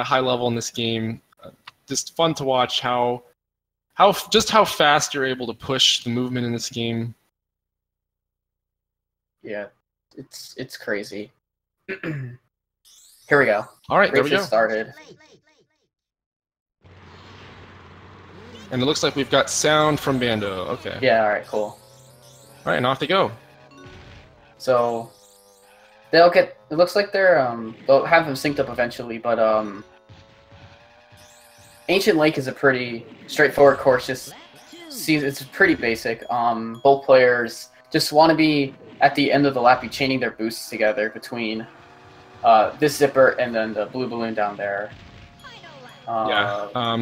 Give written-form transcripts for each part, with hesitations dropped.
at a high level in this game. Just fun to watch how fast you're able to push the movement in this game. Yeah, it's crazy. Here we go. All right, there we go. Started. And it looks like we've got sound from Bando. Okay. Yeah. All right. Cool. All right, and off they go. So they'll get. It looks like they'll have them synced up eventually, but Ancient Lake is a pretty straightforward course. It's pretty basic. Both players just want to be at the end of the lap, be chaining their boosts together between this zipper and then the blue balloon down there.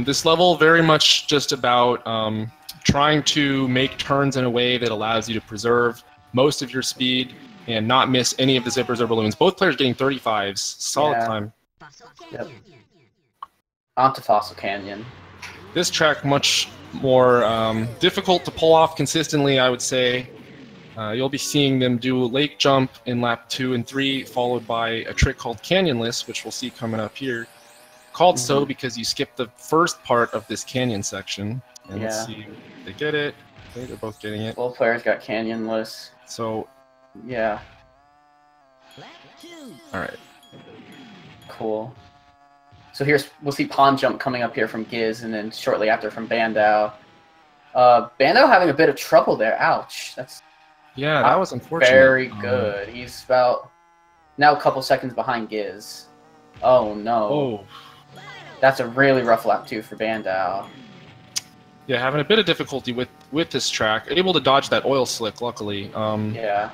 This level very much just about trying to make turns in a way that allows you to preserve most of your speed and not miss any of the zippers or balloons. Both players getting 35s. Solid time. Yep. Onto Fossil Canyon. This track much more difficult to pull off consistently, I would say. You'll be seeing them do a lake jump in lap 2 and 3, followed by a trick called Canyonless, which we'll see coming up here. Called so because you skip the first part of this canyon section. And let's see if they get it. Okay, they're both getting it. Both players got Canyonless. So, yeah. All right. Cool. So we'll see Pond Jump coming up here from Giz, and then shortly after from Bandow. Bandow having a bit of trouble there. Ouch. Yeah, that was unfortunate. Very good. He's about now a couple seconds behind Giz. Oh no. Oh. That's a really rough lap too for Bandow. Yeah, having a bit of difficulty with this track. Able to dodge that oil slick, luckily. Yeah.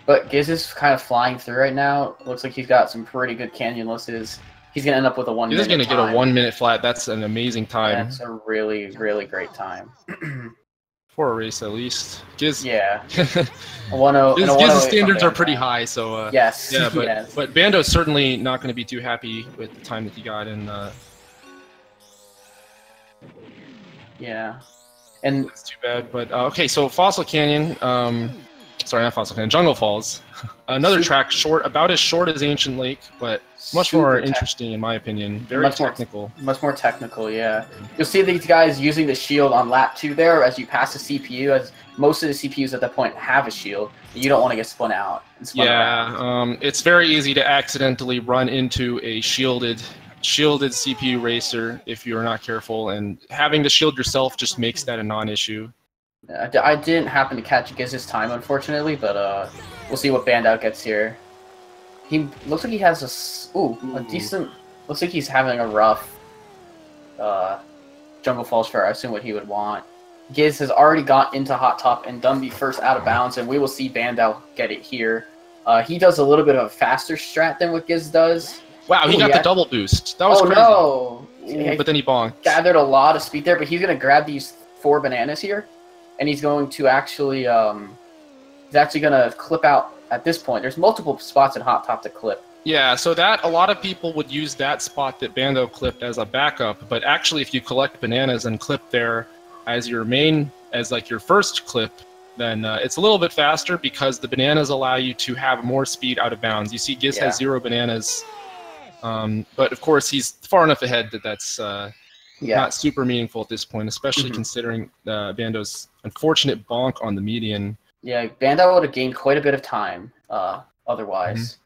But Giz is kind of flying through right now. Looks like he's got some pretty good Canyonlesses. He's going to end up with a 1 minute. He's going to get a 1 minute flat. That's an amazing time. That's a really, really great time. For a race, at least. Giz. Yeah. Giz's standards are pretty high, so. Yes. Yeah, but yes. But Bando's certainly not going to be too happy with the time that he got in. Yeah. And that's too bad. But okay, so Fossil Canyon. Sorry, not Fossil Canyon. Jungle Falls. Another track about as short as Ancient Lake, but much more interesting in my opinion. Very technical. Much more technical, yeah. You'll see these guys using the shield on lap 2 there as you pass the CPU, as most of the CPUs at that point have a shield. You don't want to get spun out. It's very easy to accidentally run into a shielded CPU racer if you're not careful, and having to shield yourself just makes that a non-issue. I didn't happen to catch Giz's time, unfortunately, but we'll see what Bandow gets here. He looks like he has a decent. Looks like he's having a rough Jungle Falls for, I assume, what he would want. Giz has already got into Hot Top and done the first out of bounds, and we will see Bandow get it here. He does a little bit of a faster strat than what Giz does. Wow, he got the double boost. That was crazy. No! But then he bonked. Gathered a lot of speed there, but he's going to grab these 4 bananas here. And he's going to actually, he's actually going to clip out at this point. There's multiple spots in Hot Top to clip. Yeah, so a lot of people would use that spot that Bandow clipped as a backup, but actually if you collect bananas and clip there as your first clip, then it's a little bit faster because the bananas allow you to have more speed out of bounds. You see Giz has 0 bananas, but of course he's far enough ahead that that's not super meaningful at this point, especially considering Bandow's unfortunate bonk on the median. Yeah, Bandow would have gained quite a bit of time otherwise.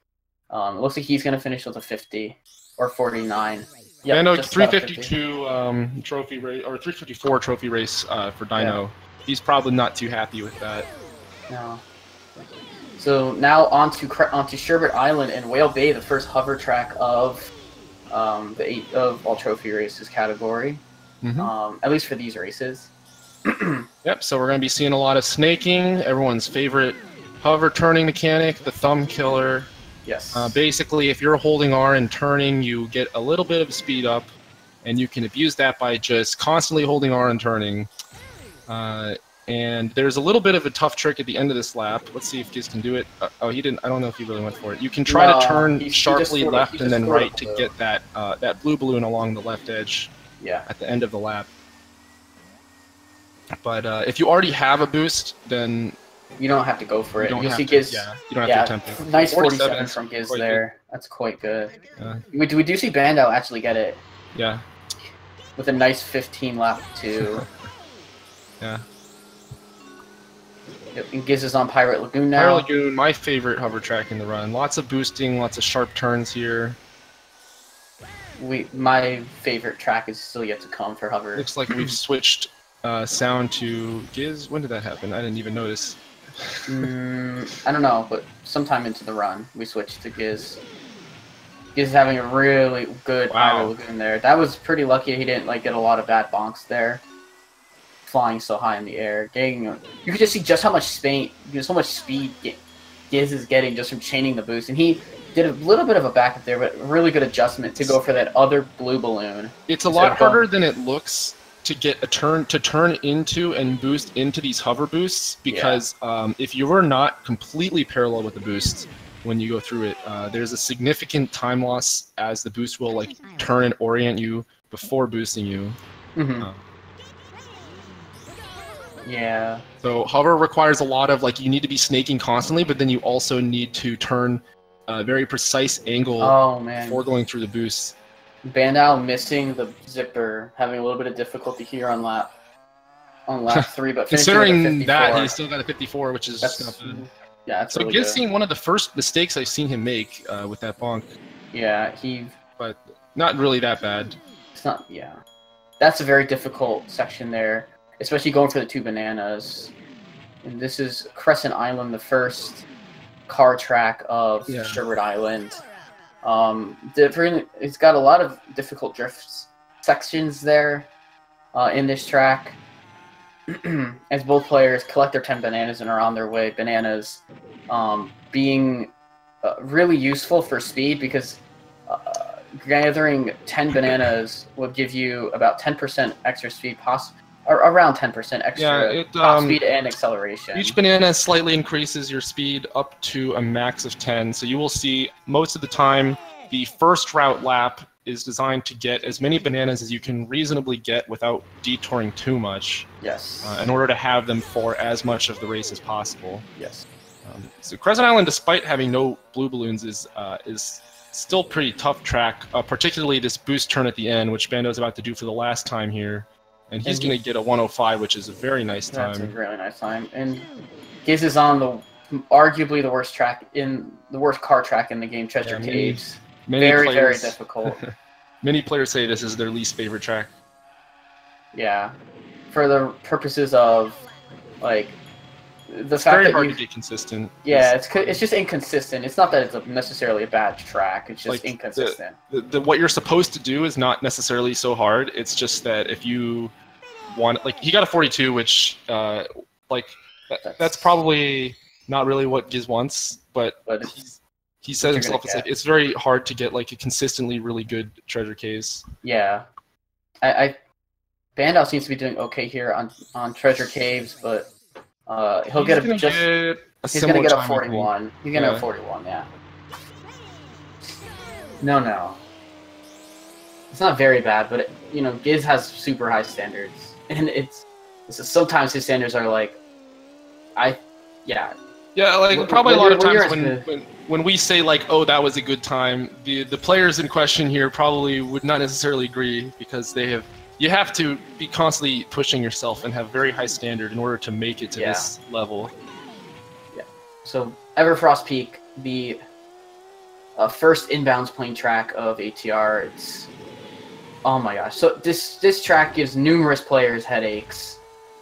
It looks like he's going to finish with a 50 or 49. Yep, Bandow 352 trophy race, or 354 trophy race for Dino. Yeah. He's probably not too happy with that. No. So now onto Sherbet Island and Whale Bay, the first hover track of all trophy races category, at least for these races. Yep, so we're going to be seeing a lot of snaking, everyone's favorite hover turning mechanic, the thumb killer. Yes. Basically, if you're holding R and turning, you get a little bit of speed up, and you can abuse that by just constantly holding R and turning. And there's a little bit of a tough trick at the end of this lap. Let's see if Giz can do it. Oh, he didn't. I don't know if he really went for it. You can try to turn sharply left and then right to get that that blue balloon along the left edge. Yeah. At the end of the lap. But if you already have a boost, then You don't have to go for it. You'll see to, Giz. yeah, you don't have to attempt it. Nice 47 from Giz there. Good. That's quite good. We do see Bandow actually get it. Yeah. With a nice 15 lap too. Yeah. Yep, and Giz is on Pirate Lagoon now. Pirate Lagoon, my favorite hover track in the run. Lots of boosting, lots of sharp turns here. My favorite track is still yet to come for hover. Looks like we've switched sound to Giz. When did that happen? I didn't even notice. I don't know, but sometime into the run, we switched to Giz. Giz is having a really good Pirate Lagoon there. That was pretty lucky he didn't get a lot of bad bonks there. Flying so high in the air, you could just see just how much speed Giz is getting just from chaining the boost, and he did a little bit of a backup there, but really good adjustment to go for that other blue balloon. It's a lot harder than it looks to get a turn into and boost into these hover boosts because if you are not completely parallel with the boost when you go through it, there's a significant time loss as the boost will turn and orient you before boosting you. Yeah. So hover requires a lot of you need to be snaking constantly, but then you also need to turn a very precise angle before going through the boost. Bandow missing the zipper, having a little bit of difficulty here on lap 3, but considering that he still got a 54, which is just not bad. Yeah, that's so really Giz seen one of the first mistakes I've seen him make with that bonk. Yeah, but not really that bad. It's not. Yeah, that's a very difficult section there. Especially going for the 2 bananas. And this is Crescent Island, the first car track of Sherwood Island. It's got a lot of difficult drift sections there in this track. As both players collect their 10 bananas and are on their way. Bananas being really useful for speed because gathering 10 bananas will give you about 10% extra speed, or around 10% extra top speed and acceleration. Each banana slightly increases your speed up to a max of 10. So you will see most of the time the first route lap is designed to get as many bananas as you can reasonably get without detouring too much. Yes. In order to have them for as much of the race as possible. Yes. So Crescent Island, despite having no blue balloons, is still pretty tough track. Particularly this boost turn at the end, which Bandow's about to do for the last time here. And he's going to get a 105, which is a very nice time. That's a really nice time. And Giz is on arguably the worst car track in the game, Treasure Caves. Very difficult. Many players say this is their least favorite track. Yeah, for the purposes of the it's fact very that hard to get consistent. Yeah, it's just inconsistent. It's not that it's necessarily a bad track. It's just inconsistent. What you're supposed to do is not necessarily so hard. It's just that if you want, he got a 42, which that's probably not really what Giz wants, but he said himself it's very hard to get a consistently really good treasure case. Yeah, Bandow seems to be doing okay here on treasure caves, but. He's gonna get a 41. He's gonna have 41, yeah. No. It's not very bad, but Giz has super high standards, and sometimes his standards are probably a lot of times when we say oh, that was a good time, the players in question here probably would not necessarily agree because you have to be constantly pushing yourself and have very high standard in order to make it to this level. Yeah. So Everfrost Peak, the first inbounds plane track of ATR. Oh my gosh. So this track gives numerous players headaches.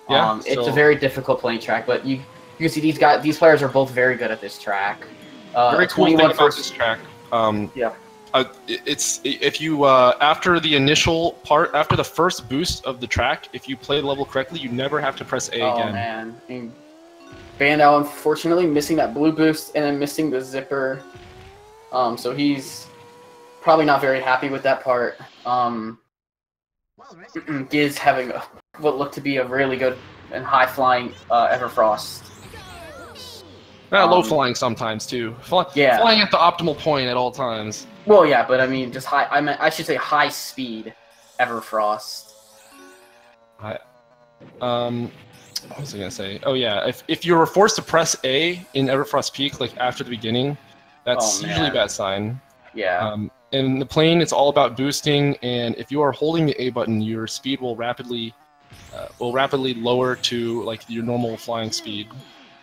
Yeah. It's a very difficult plane track, but you can see these players are both very good at this track. Very cool thing about this track. It's if you after the first boost of the track, if you play the level correctly, you never have to press A again. Oh man, and Bandow unfortunately missing that blue boost and then missing the zipper, so he's probably not very happy with that part. Giz having what looked to be a really good and high flying Everfrost. Low flying sometimes too. Flying at the optimal point at all times. Well, yeah, but I mean, just high. I should say high speed Everfrost. What was I gonna say? Oh yeah, if you were forced to press A in Everfrost Peak like after the beginning, that's usually a bad sign. Yeah. In the plane, it's all about boosting, and if you are holding the A button, your speed will rapidly lower to like your normal flying speed.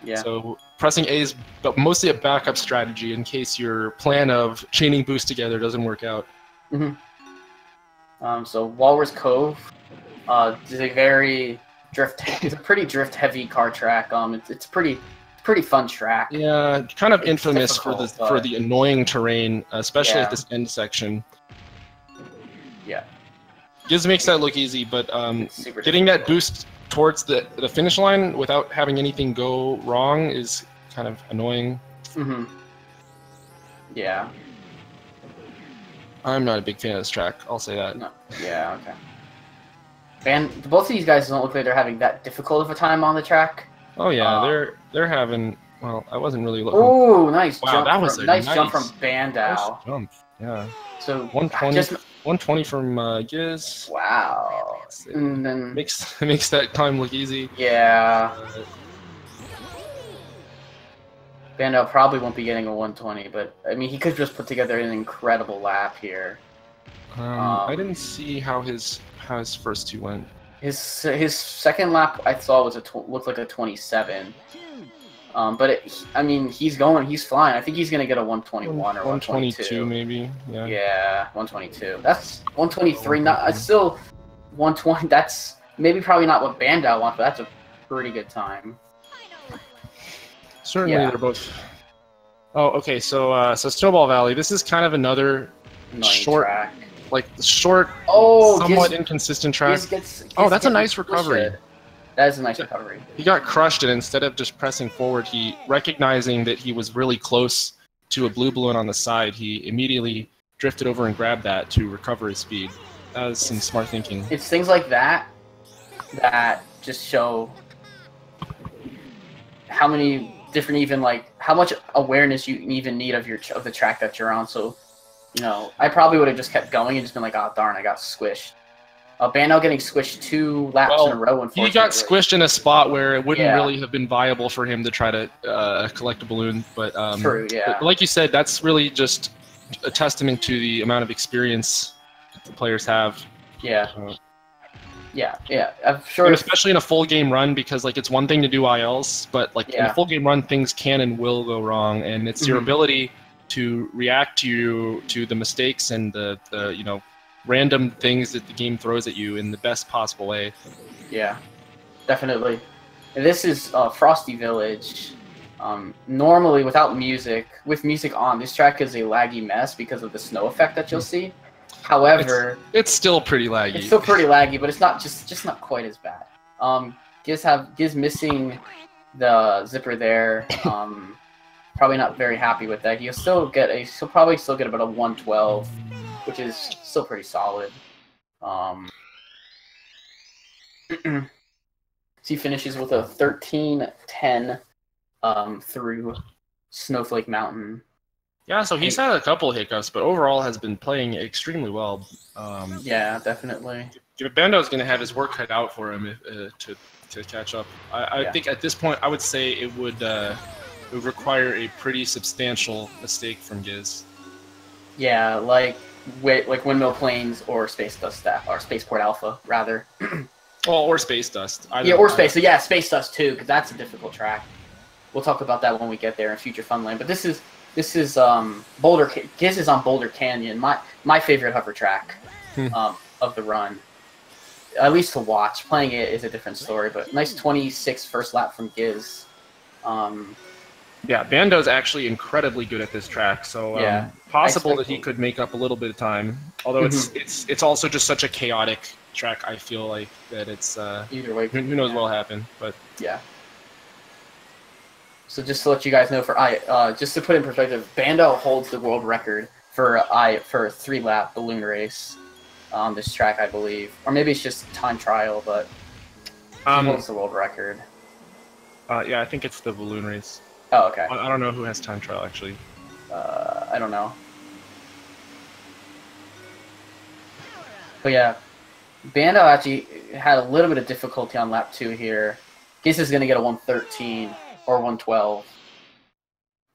Yeah. So pressing A is mostly a backup strategy in case your plan of chaining boost together doesn't work out. So Walrus Cove is a very it's a pretty drift heavy car track. It's pretty fun track. Yeah, kind of It's infamous for the annoying terrain, especially at this end section. Yeah. Giz makes that look easy, but getting difficult. that boost towards the finish line without having anything go wrong is kind of annoying. Yeah. I'm not a big fan of this track, I'll say that. No. Yeah, okay. And both of these guys don't look like they're having that difficult of a time on the track. Oh yeah, they're having. Well, I wasn't really looking. Oh, nice jump! That was a nice jump from Bandow. Nice jump, yeah. So 120 from Giz. Wow. And then makes that time look easy. Yeah. Bandow probably won't be getting a 120, but I mean he could just put together an incredible lap here. I didn't see how his first two went. His second lap I saw was looked like a 27. But I mean he's flying. I think he's gonna get a 121 or 122 maybe. Yeah. Yeah, 122. That's 123. Not it's still 120. That's probably not what Bandow wants, but that's a pretty good time. Certainly, they're both. Oh, okay. So Snowball Valley. This is kind of another short track. Somewhat inconsistent track. That's a nice recovery. That is a nice recovery. He got crushed, and instead of just pressing forward, he, recognizing that he was really close to a blue balloon on the side, he immediately drifted over and grabbed that to recover his speed. That was some smart thinking. It's things like that that just show how many different, how much awareness you even need of the track that you're on. So, I probably would have just kept going and just been like, oh darn, I got squished. Bandow getting squished 2 laps in a row. He got squished in a spot where it wouldn't really have been viable for him to try to collect a balloon. But true, yeah. But like you said, that's really just a testament to the amount of experience that the players have. Yeah. Yeah. I'm sure. And especially in a full game run, because it's one thing to do ILs, but in a full game run, things can and will go wrong, and it's your ability to react to the mistakes and the random things that the game throws at you in the best possible way. Yeah, definitely. And this is Frosty Village. Normally, without music, with music on, this track is a laggy mess because of the snow effect that you'll see. However, it's still pretty laggy. It's still pretty laggy, but it's not just not quite as bad. Giz missing the zipper there. Probably not very happy with that. He'll probably still get about a 112, which is still pretty solid. So he finishes with a 13-10 through Snowflake Mountain. Yeah, so he's had a couple hiccups, but overall has been playing extremely well. Yeah, definitely. Bandow's going to have his work cut out for him to catch up. I think at this point, I would say it would require a pretty substantial mistake from Giz. Yeah, like Windmill Plains or Space Dust or Spaceport Alpha, rather. Or Space Dust. Space. So yeah, Space Dust too, because that's a difficult track. We'll talk about that when we get there in Future Funland. But this is Boulder. Giz is on Boulder Canyon, my favorite hover track of the run. At least to watch. Playing it is a different story, but nice 26 first lap from Giz. Yeah, Bandow's actually incredibly good at this track, so possible that he could make up a little bit of time. Although it's also just such a chaotic track. I feel like that it's either way. Who knows what'll happen? But yeah. So just to let you guys know, just to put in perspective, Bandow holds the world record for a 3-lap balloon race on this track, I believe, or maybe it's just time trial, but he holds the world record. Yeah, I think it's the balloon race. Oh, okay. I don't know who has time trial, actually. I don't know. But yeah, Bandow actually had a little bit of difficulty on lap 2 here. Giz is going to get a 113 or 112.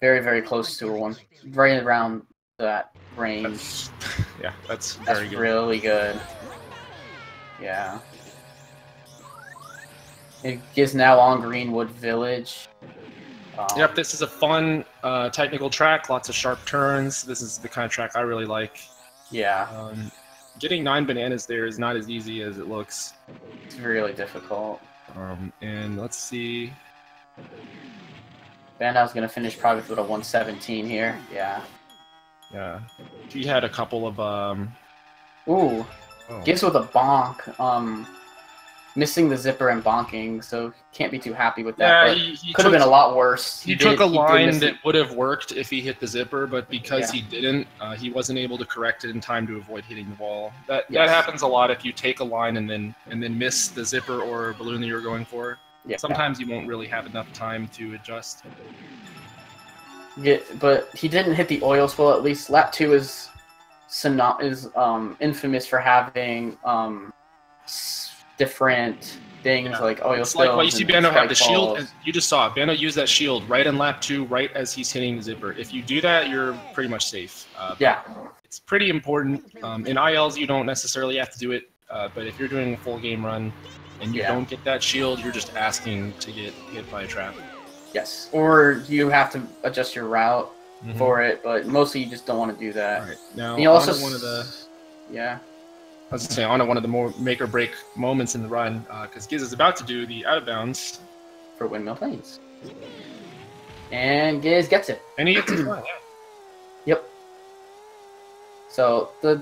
Very, very close to a one, right around that range. That's very That's good. really good. Yeah. Giz now on Greenwood Village. Yep, this is a fun technical track, lots of sharp turns. This is the kind of track I really like. Yeah. Getting 9 bananas there is not as easy as it looks. It's really difficult. And let's see. Bandow's going to finish probably with a 117 here. Yeah. Yeah. He had a couple of... Ooh. Oh. Giz with a bonk. Missing the zipper and bonking, so can't be too happy with that. Yeah, he could have been a lot worse. He took a line that would have worked if he hit the zipper, but because he didn't, he wasn't able to correct it in time to avoid hitting the wall. That happens a lot if you take a line and then miss the zipper or balloon that you're going for. Yeah. Sometimes you won't really have enough time to adjust. Yeah, but he didn't hit the oil spill. At least lap 2 is infamous for having different things like oil it's spills. Like what you see Bandow have the shield. You just saw it. Bandow used that shield right in lap 2, right as he's hitting the zipper. If you do that, you're pretty much safe. Yeah. It's pretty important. In ILs, you don't necessarily have to do it, but if you're doing a full game run and you don't get that shield, you're just asking to get hit by a trap. Yes. Or you have to adjust your route for it, but mostly you just don't want to do that. All right. Now, you also one of the... Yeah. I was going to say, on one of the more make-or-break moments in the run, because Giz is about to do the out-of-bounds. For Windmill Plains. And Giz gets it. And he gets it fine, Yep. So, the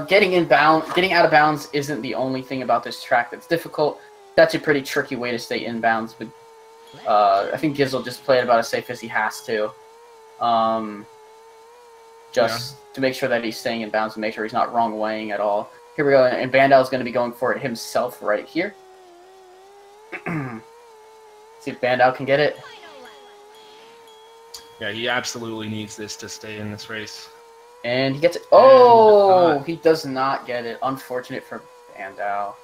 getting out of bounds isn't the only thing about this track that's difficult. That's a pretty tricky way to stay inbounds, but I think Giz will just play it about as safe as he has to. To make sure that he's staying in bounds and make sure he's not wrong weighing at all. Here we go, and Bandow's going to be going for it himself right here. See if Bandow can get it. Yeah, he absolutely needs this to stay in this race. And he gets it. Oh, he does not get it. Unfortunate for Bandow.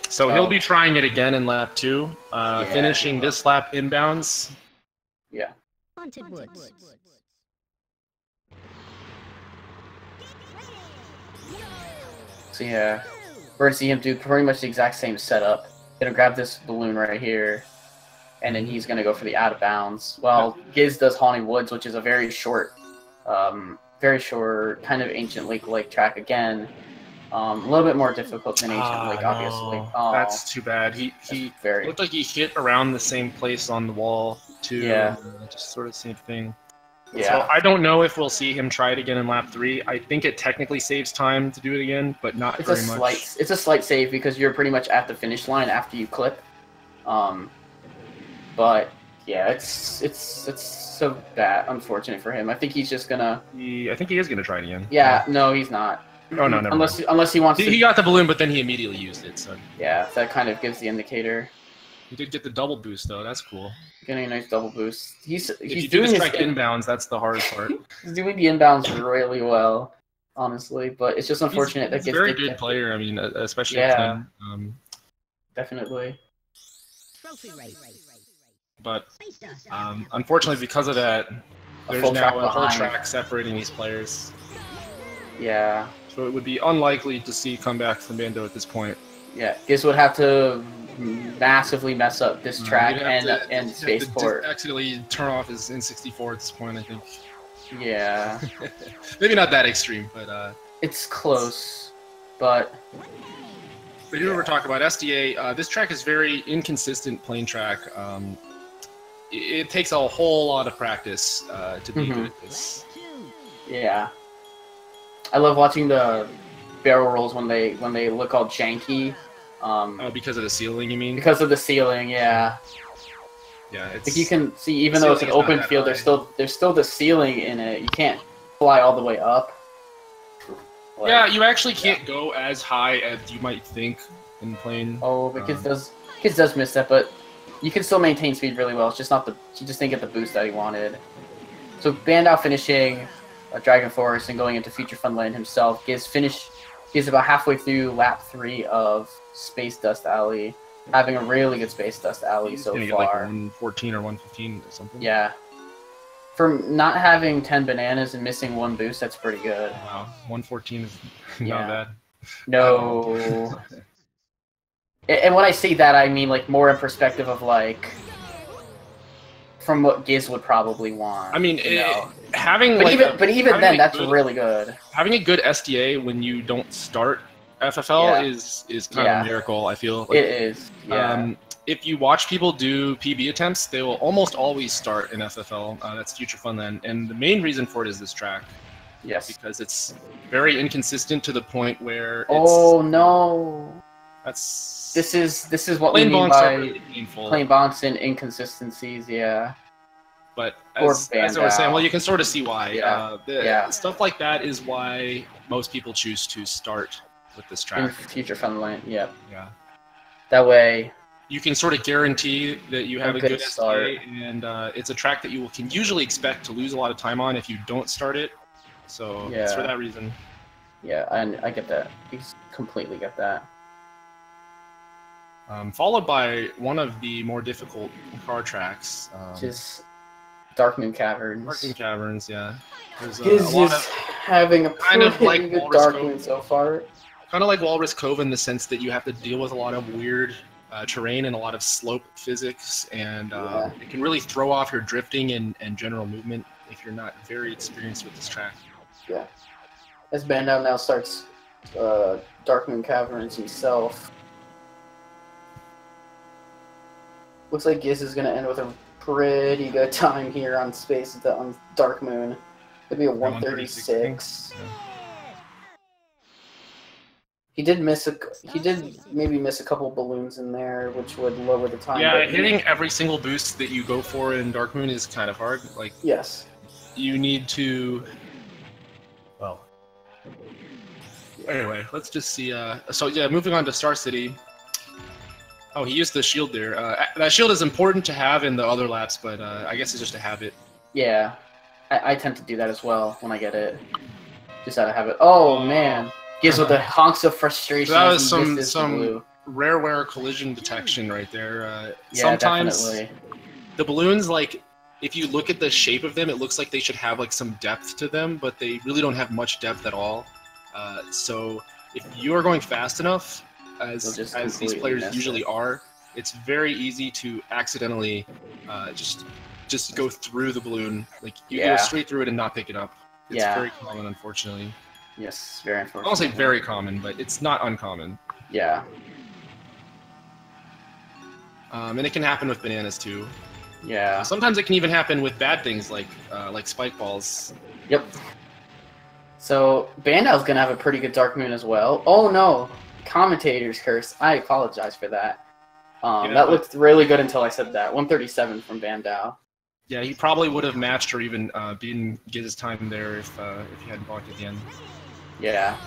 So he'll be trying it again in lap 2, finishing this lap inbounds. Yeah. So yeah, we're gonna see him do pretty much the exact same setup. Gonna grab this balloon right here, and then he's gonna go for the out of bounds. Well, Giz does Haunted Woods, which is a very short, kind of ancient lake track again. A little bit more difficult than ancient lake, obviously. Oh, that's too bad. He looked like he hit around the same place on the wall too. Yeah, just sort of the same thing. Yeah. So I don't know if we'll see him try it again in lap 3. I think it technically saves time to do it again, but not very much. It's a slight save because you're pretty much at the finish line after you clip. But yeah, it's so bad, unfortunate for him. I think he's just gonna. I think he is gonna try it again. Yeah, no, he's not. Oh no, never mind. Unless he wants. He got the balloon, but then he immediately used it. So. Yeah, that kind of gives the indicator. He did get the double boost though. That's cool. Getting a nice double boost. He's doing doing his inbounds. That's the hardest part. He's doing the inbounds really well, honestly. But it's just unfortunate he's a very good player. I mean, especially definitely. But unfortunately, because of that, there's now a whole track separating these players. Yeah. So it would be unlikely to see comeback from Bandow at this point. Yeah, Giz would have to massively mess up this track and spaceport. Accidentally turn off his N64 at this point, I think. Yeah. Maybe not that extreme, but it's close. But here we're talking about SDA. This track is very inconsistent plane track. It takes a whole lot of practice to be good at this. Yeah. I love watching the barrel rolls when they look all janky. Because of the ceiling, you mean? Because of the ceiling, yeah. Yeah, it's. Like you can see, even though it's an open field, there's still the ceiling in it. You can't fly all the way up. Like, yeah, you actually can't go as high as you might think in plane. Oh, but Giz does miss that, but you can still maintain speed really well. It's just not he just didn't get the boost that he wanted. So Bandow finishing Dragon Force and going into Future Fun Lane himself. Giz about halfway through lap 3 of Space Dust Alley, having a really good Space Dust Alley He's so gonna far. get like 114 or 115 or something. Yeah. For not having 10 bananas and missing one boost, that's pretty good. Wow, 114 is Yeah. not bad. No. And when I say that, I mean like more in perspective of like from what Giz would probably want. I mean, you know? having But like even then, that's really good. Having a good SDA when you don't start FFL is kind of a miracle. I feel like, it is. Yeah. If you watch people do PB attempts, they will almost always start in FFL. That's Future Funland, and the main reason for it is this track. Yes. Because it's very inconsistent to the point where it's... Oh no. That's... This is what we mean by really playing bonks and inconsistencies. Yeah. But as I was saying, well, you can sort of see why. Stuff like that is why most people choose to start with this track. In Future Funland, yeah. Yeah. That way, you can sort of guarantee that you have a good start, and it's a track that you can usually expect to lose a lot of time on if you don't start it. So it's for that reason. Yeah, and I get that. I completely get that. Followed by one of the more difficult car tracks. Which is Dark Moon Caverns. Dark Moon Caverns, yeah. There's a lot of having a kind of like good Dark Moon so far. Kind of like Walrus Cove in the sense that you have to deal with a lot of weird terrain and a lot of slope physics, and it can really throw off your drifting and general movement if you're not very experienced with this track. Yeah. As Bandow now starts Dark Moon Caverns himself. Looks like Giz is going to end with a pretty good time here on on Dark Moon. It'd be a 136. Yeah. He did maybe miss a couple balloons in there, which would lower the time. Yeah, hitting every single boost that you go for in Dark Moon is kind of hard. Like, yes, you need to. Well, anyway, let's just see. So yeah, moving on to Star City. Oh, he used the shield there. That shield is important to have in the other laps, but I guess it's just a habit. Yeah, I tend to do that as well when I get it. Just out of habit. Oh man. Gives with the honks of frustration. That was some rare collision detection right there. Yeah, sometimes definitely. The balloons, like, if you look at the shape of them, it looks like they should have like some depth to them, but they really don't have much depth at all. So if you are going fast enough, as these players usually are, it's very easy to accidentally just go through the balloon. Like, you go straight through it and not pick it up. It's very common, unfortunately. Yes, very unfortunate. I won't say very common, but it's not uncommon. Yeah. And it can happen with bananas too. Yeah. Sometimes it can even happen with bad things like spike balls. Yep. So Bandow's gonna have a pretty good Dark Moon as well. Oh no, commentator's curse. I apologize for that. That looked really good until I said that. 137 from Bandow. Yeah, he probably would have matched or even beaten Giz's time there if he hadn't blocked at the end. Yeah.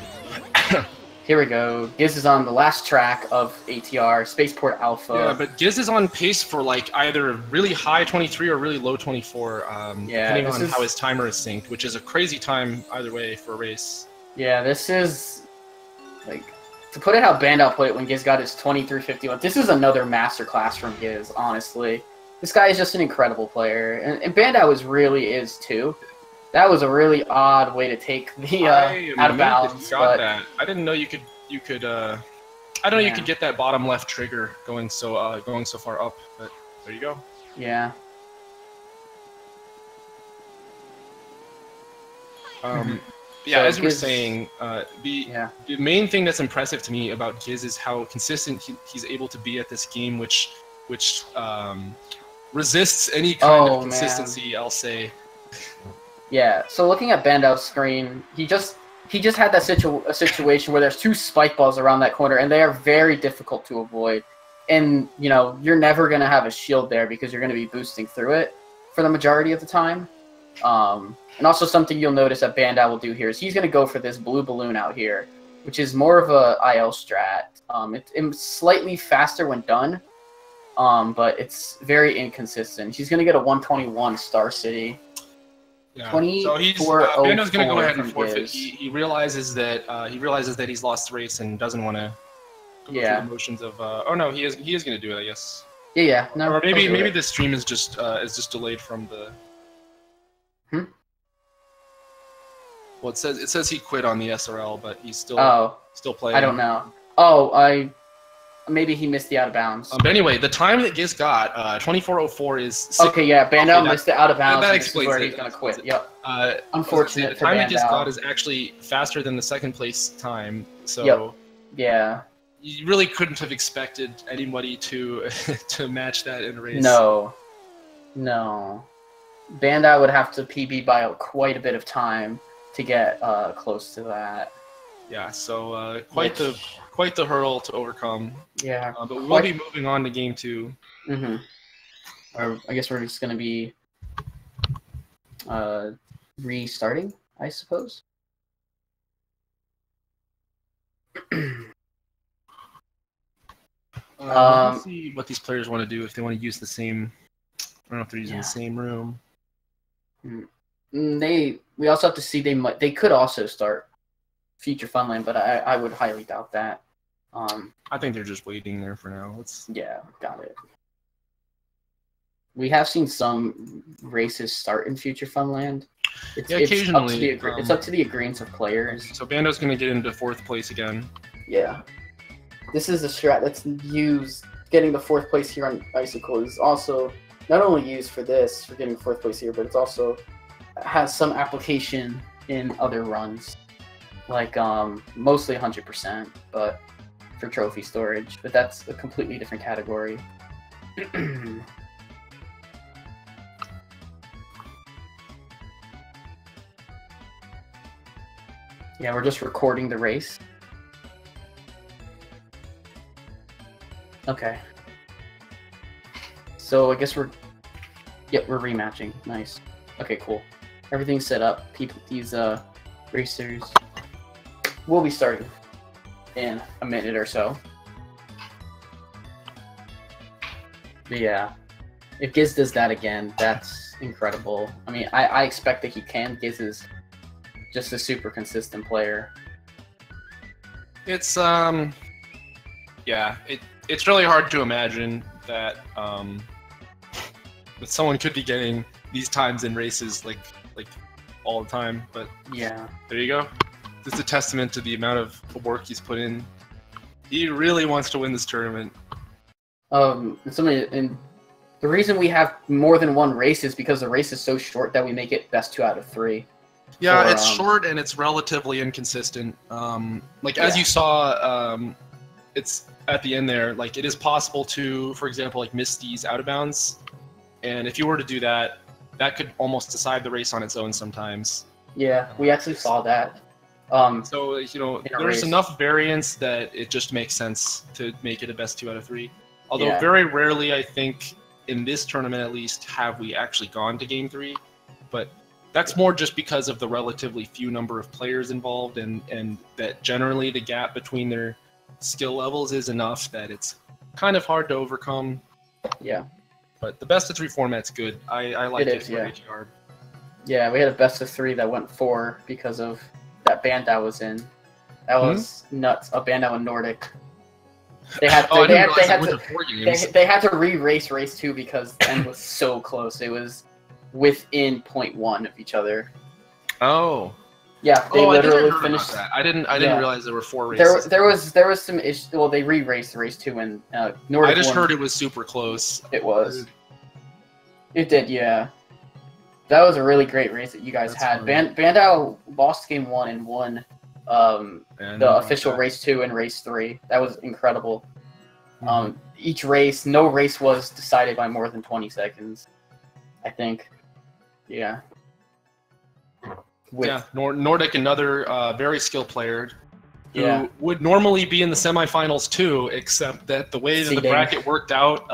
Here we go. Giz is on the last track of ATR, Spaceport Alpha. Yeah, but Giz is on pace for like either really high 23 or really low 24, depending on how his timer is synced, which is a crazy time either way for a race. Yeah, this is like, to put it how Bandow put it when Giz got his 23:51. This is another masterclass from Giz, honestly. This guy is just an incredible player, and Bandow really is too. That was a really odd way to take the out of balance. That. I didn't know you could. I don't know you could get that bottom left trigger going so far up. But there you go. Yeah. Yeah, so as you were saying, the main thing that's impressive to me about Giz is how consistent he's able to be at this game, which resists any kind of consistency, I'll say. Yeah, so looking at Bandow's screen, he just had that situation where there's two spike balls around that corner, and they are very difficult to avoid. And, you know, you're never going to have a shield there because you're going to be boosting through it for the majority of the time. And also something you'll notice that Bandow will do here is he's going to go for this blue balloon out here, which is more of a IL strat. It's slightly faster when done, but it's very inconsistent. He's going to get a 121 Star City. Yeah. So Bandow's going to go ahead and forfeit. He realizes that he's lost the race and doesn't want to go through the motions of. Oh no, he is going to do it, I guess. Yeah. No. Or maybe this stream is just delayed from the. Well, it says he quit on the SRL, but he's still playing. I don't know. Oh, maybe he missed the out of bounds. But anyway, the time that Giz got, 24:04 is. Okay, yeah, Bandow missed the out of bounds. That explains where it. he's gonna quit. Yep. Unfortunate. The time that Giz got is actually faster than the second place time. So. Yep. Yeah. You really couldn't have expected anybody to to match that in a race. No. Bandow would have to PB by quite a bit of time to get close to that. Yeah, so quite the hurdle to overcome. Yeah. But we will be moving on to game 2. Or I guess we're just gonna be restarting, I suppose. Let's see what these players want to do, if they want to use the same. I don't know if they're using the same room. We also have to see they could also start Future Funland, but I would highly doubt that. I think they're just waiting there for now. Yeah, got it. We have seen some races start in Future Funland. Occasionally. It's up to the agreements of players. So Bandow's going to get into 4th place again. Yeah. This is a strat that's used. Getting the 4th place here on Icicle is also not only used for this, for getting 4th place here, but it's also has some application in other runs. Like mostly 100%, but for trophy storage. But that's a completely different category. Yeah, we're just recording the race. Okay. So I guess we're rematching. Nice. Okay, cool. Everything's set up. These racers will be starting in a minute or so. But yeah, if Giz does that again, that's incredible. I mean, I expect that he can. Giz is just a super consistent player. It's it's really hard to imagine that that someone could be getting these times in races like all the time. But yeah, there you go. This is a testament to the amount of work he's put in. He really wants to win this tournament. And the reason we have more than one race is because the race is so short that we make it best 2 out of 3. Yeah, it's short and it's relatively inconsistent. As you saw, it's at the end there. Like, it is possible to, for example, miss these out of bounds, and if you were to do that, that could almost decide the race on its own sometimes. Yeah, we actually saw that. So there's enough variance that it just makes sense to make it a best 2 out of 3. Although very rarely, I think, in this tournament at least, have we actually gone to game 3. But that's more just because of the relatively few number of players involved, and that generally the gap between their skill levels is enough that it's kind of hard to overcome. Yeah. But the best of 3 format's good. I like it for DKR. Yeah, we had a best of 3 that went 4 because of that band that was in. That was nuts. A Bandow and Nordic. They had to re-race race 2 because the end was so close. It was within 0.1 of each other. Oh. Yeah, they literally finished. I didn't realize there were 4 races. There was some issue. Well, they re-raced race 2 and Nordic. I just heard it was super close. It was. It did, yeah. That was a really great race that you guys had. Bandow lost game 1 and won the official race 2 and race 3. That was incredible. Each race, no race was decided by more than 20 seconds, I think. Yeah. Nordic, another very skilled player who would normally be in the semifinals too, except that the way that the bracket worked out,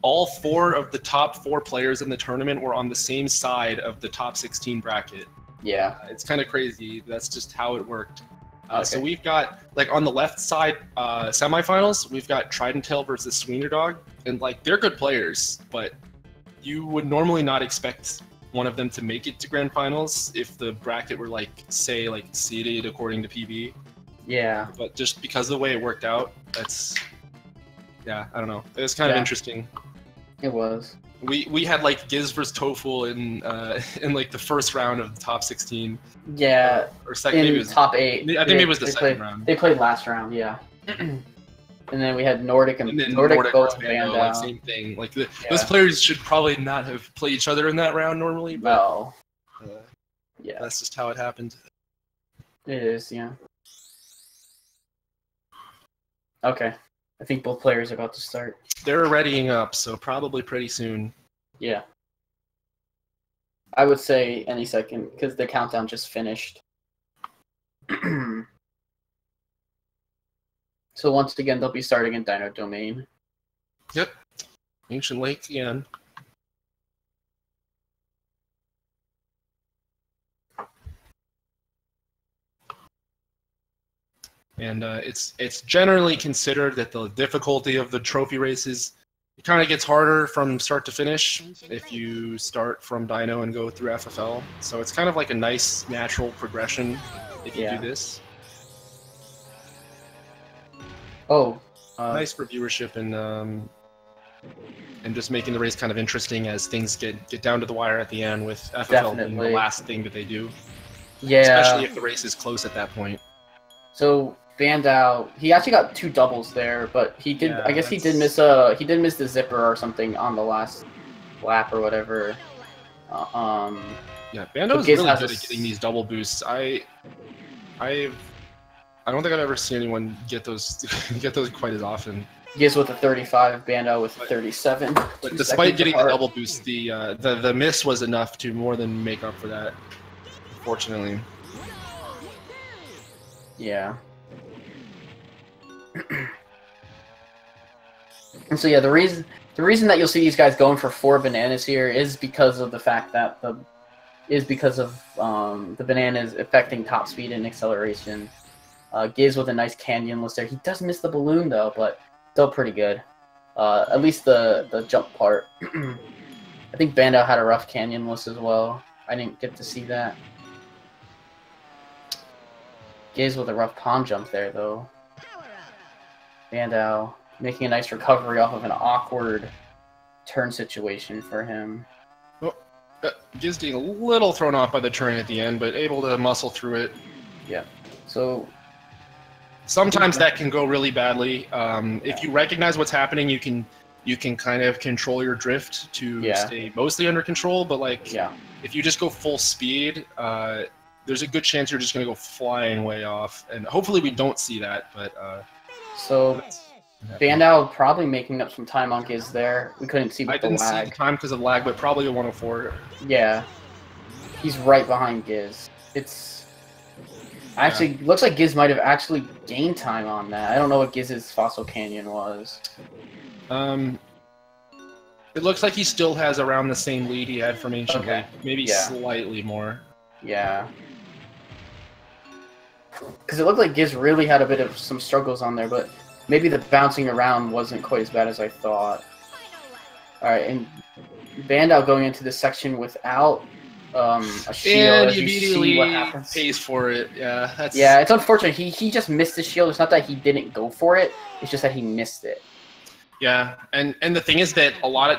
all 4 of the top 4 players in the tournament were on the same side of the top 16 bracket. Yeah. It's kind of crazy. That's just how it worked. So we've got, on the left side semifinals, we've got Trident Tail versus Sweener Dog, and they're good players, but you would normally not expect one of them to make it to grand finals if the bracket were seeded according to PB. Yeah. But just because of the way it worked out, that's yeah, I don't know. It was kind of interesting. It was. We had like Giz versus Tofu in like the first round of the top 16. Yeah. Or second, maybe it was top 8. I think maybe it was the second round. They played last round, yeah. And then we had Nordic and Nordic both Bandow, like same thing. Like those players should probably not have played each other in that round normally. But, no. Yeah. That's just how it happened. It is, yeah. Okay. I think both players are about to start. They're readying up, so probably pretty soon. Yeah. I would say any second, because the countdown just finished. So once again, they'll be starting in Dino Domain. Yep. Ancient Lake again. And it's generally considered that the difficulty of the trophy races, it kind of gets harder from start to finish if you start from Dino and go through FFL. So it's kind of like a nice natural progression if you do this. Oh, nice for viewership and just making the race kind of interesting as things get down to the wire at the end, with FFL being the last thing that they do. Yeah, especially if the race is close at that point. So Bandow, he actually got 2 doubles there, but he did. I guess he did miss the zipper or something on the last lap or whatever. Yeah, Bandow is really good at getting these double boosts. I don't think I've ever seen anyone get those quite as often. Giz with a 35, Bandow with a 37. But despite getting the double boost, the miss was enough to more than make up for that, unfortunately. Yeah. And so yeah, the reason that you'll see these guys going for 4 bananas here is because of the fact that the bananas affecting top speed and acceleration. Giz with a nice canyonless there. He does miss the balloon though, but still pretty good. At least the jump part. I think Bandow had a rough canyonless as well. I didn't get to see that. Giz with a rough pond jump there though. Bandow making a nice recovery off of an awkward turn situation for him. Well, Giz getting a little thrown off by the turn at the end, but able to muscle through it. Yeah. So sometimes that can go really badly. If you recognize what's happening, you can kind of control your drift to stay mostly under control. But like, if you just go full speed, there's a good chance you're just going to go flying way off. And hopefully we don't see that. But so Bandow probably making up some time on Giz there. We couldn't see with the lag. I didn't see the time because of lag, but probably a 104. Yeah, he's right behind Giz. It's actually looks like Giz might have actually gained time on that. I don't know what Giz's Fossil Canyon was. It looks like he still has around the same lead he had from Ancient Lake. Maybe slightly more. Yeah. Because it looked like Giz really had a bit of some struggles on there, but maybe the bouncing around wasn't quite as bad as I thought. Alright, and Bandow going into this section without a shield. And he immediately pays for it. Yeah, that's... Yeah, it's unfortunate. He just missed the shield. It's not that he didn't go for it. It's just that he missed it. Yeah, and the thing is that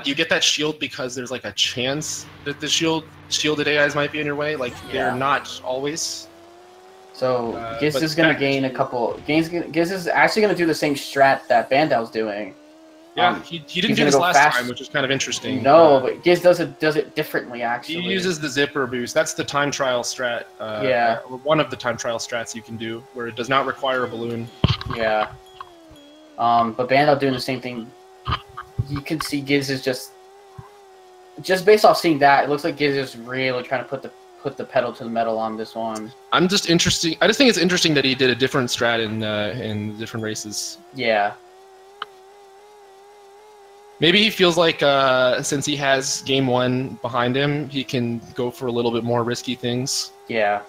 you get that shield because there's like a chance that the shielded AIs might be in your way. Like they're not always. So Giz is going to gain a couple. Giz is actually going to do the same strat that Bandow's doing. Yeah, he didn't do this last time, which is kind of interesting. No, but Giz does it differently, actually. He uses the zipper boost. That's the time trial strat. Or one of the time trial strats you can do, where it does not require a balloon. Yeah. But Bandow doing the same thing. You can see Giz is just based off seeing that, it looks like Giz is really trying to put the pedal to the metal on this one. I just think it's interesting that he did a different strat in different races. Yeah. Maybe he feels like since he has game 1 behind him, he can go for a little bit more risky things. Yeah.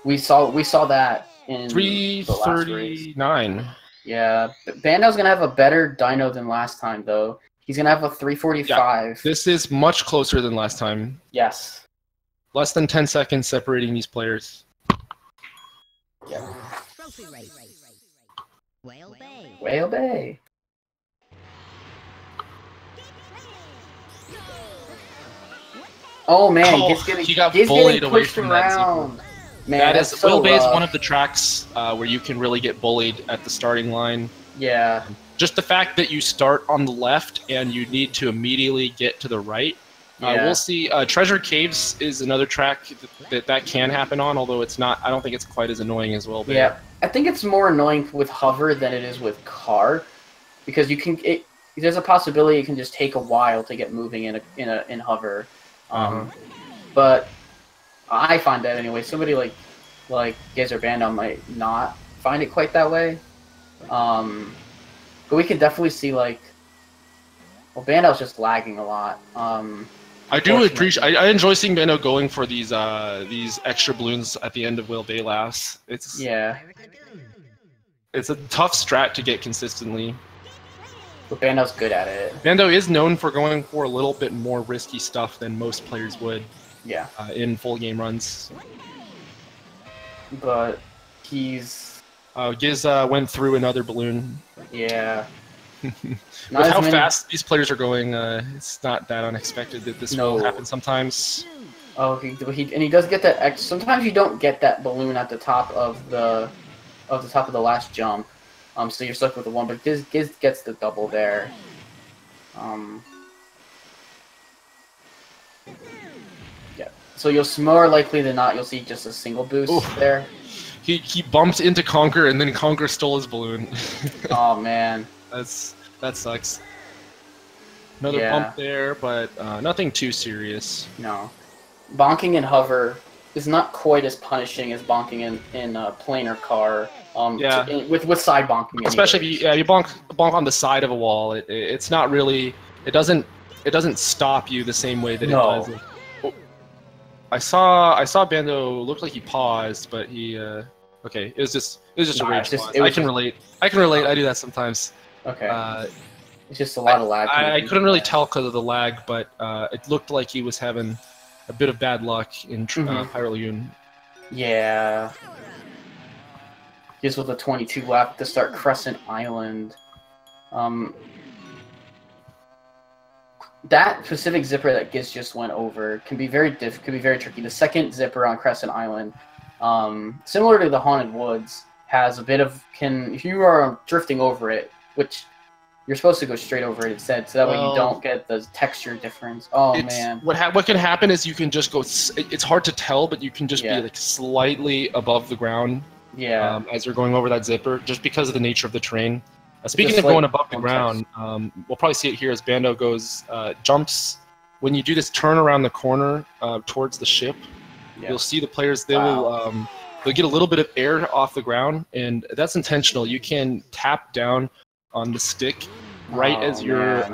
We saw that in 339. Yeah, Bandow's gonna have a better dyno than last time, though. He's gonna have a 345. Yeah, this is much closer than last time. Yes. Less than 10 seconds separating these players. Yeah. Whale Bay. Oh man, he got bullied away from that zipper. Man, that is so Whale Bay is rough. one of the tracks where you can really get bullied at the starting line. Yeah. Just the fact that you start on the left and you need to immediately get to the right. Yeah. We'll see. Treasure Caves is another track that can happen on, although it's not. I don't think it's quite as annoying as Whale Bay. Yeah, I think it's more annoying with hover than it is with car, because you can. There's a possibility it can just take a while to get moving in hover. But I find that anyway. Somebody like Giz or Bandow might not find it quite that way. But we can definitely see well, Bandow's just lagging a lot. I do appreciate. I enjoy seeing Bandow going for these extra balloons at the end of Whale Bay laughs. It's a tough strat to get consistently. But Bandow's good at it. Bandow is known for going for a little bit more risky stuff than most players would. Yeah. In full game runs. But he's. Giz went through another balloon. Yeah. With how fast these players are going, it's not that unexpected that this will happen sometimes. Oh, he does get that. Sometimes you don't get that balloon at the top of the last jump. So you're stuck with the one, but Giz gets the double there. Yeah. So you'll more likely than not you'll see just a single boost there. He bumped into Conker and then Conker stole his balloon. Oh man. That sucks. Another bump there, but nothing too serious. No. Bonking in hover is not quite as punishing as bonking in a planar car. With side bonking. Especially if you bonk on the side of a wall, it's not really. It doesn't stop you the same way that it does. I saw Bandow looked like he paused, but he okay. It was just a rage pause. I can relate. I do that sometimes. Okay. It's just a lot of lag. I couldn't really tell because of the lag, but it looked like he was having a bit of bad luck in Pyrolune. Yeah. Giz with a 22 lap to start Crescent Island. That specific zipper that Giz just went over can be very tricky. The second zipper on Crescent Island, similar to the Haunted Woods, has a bit of if you are drifting over it, which you're supposed to go straight over it instead, so that way you don't get the texture difference. Oh man! What can happen is you can just go. It's hard to tell, but you can just be like slightly above the ground. Yeah. As you're going over that zipper, just because of the nature of the terrain. Speaking of going above the ground, we'll probably see it here as Bandow goes jumps. When you do this turn around the corner towards the ship, you'll see the players. They'll get a little bit of air off the ground, and that's intentional. You can tap down on the stick right as you're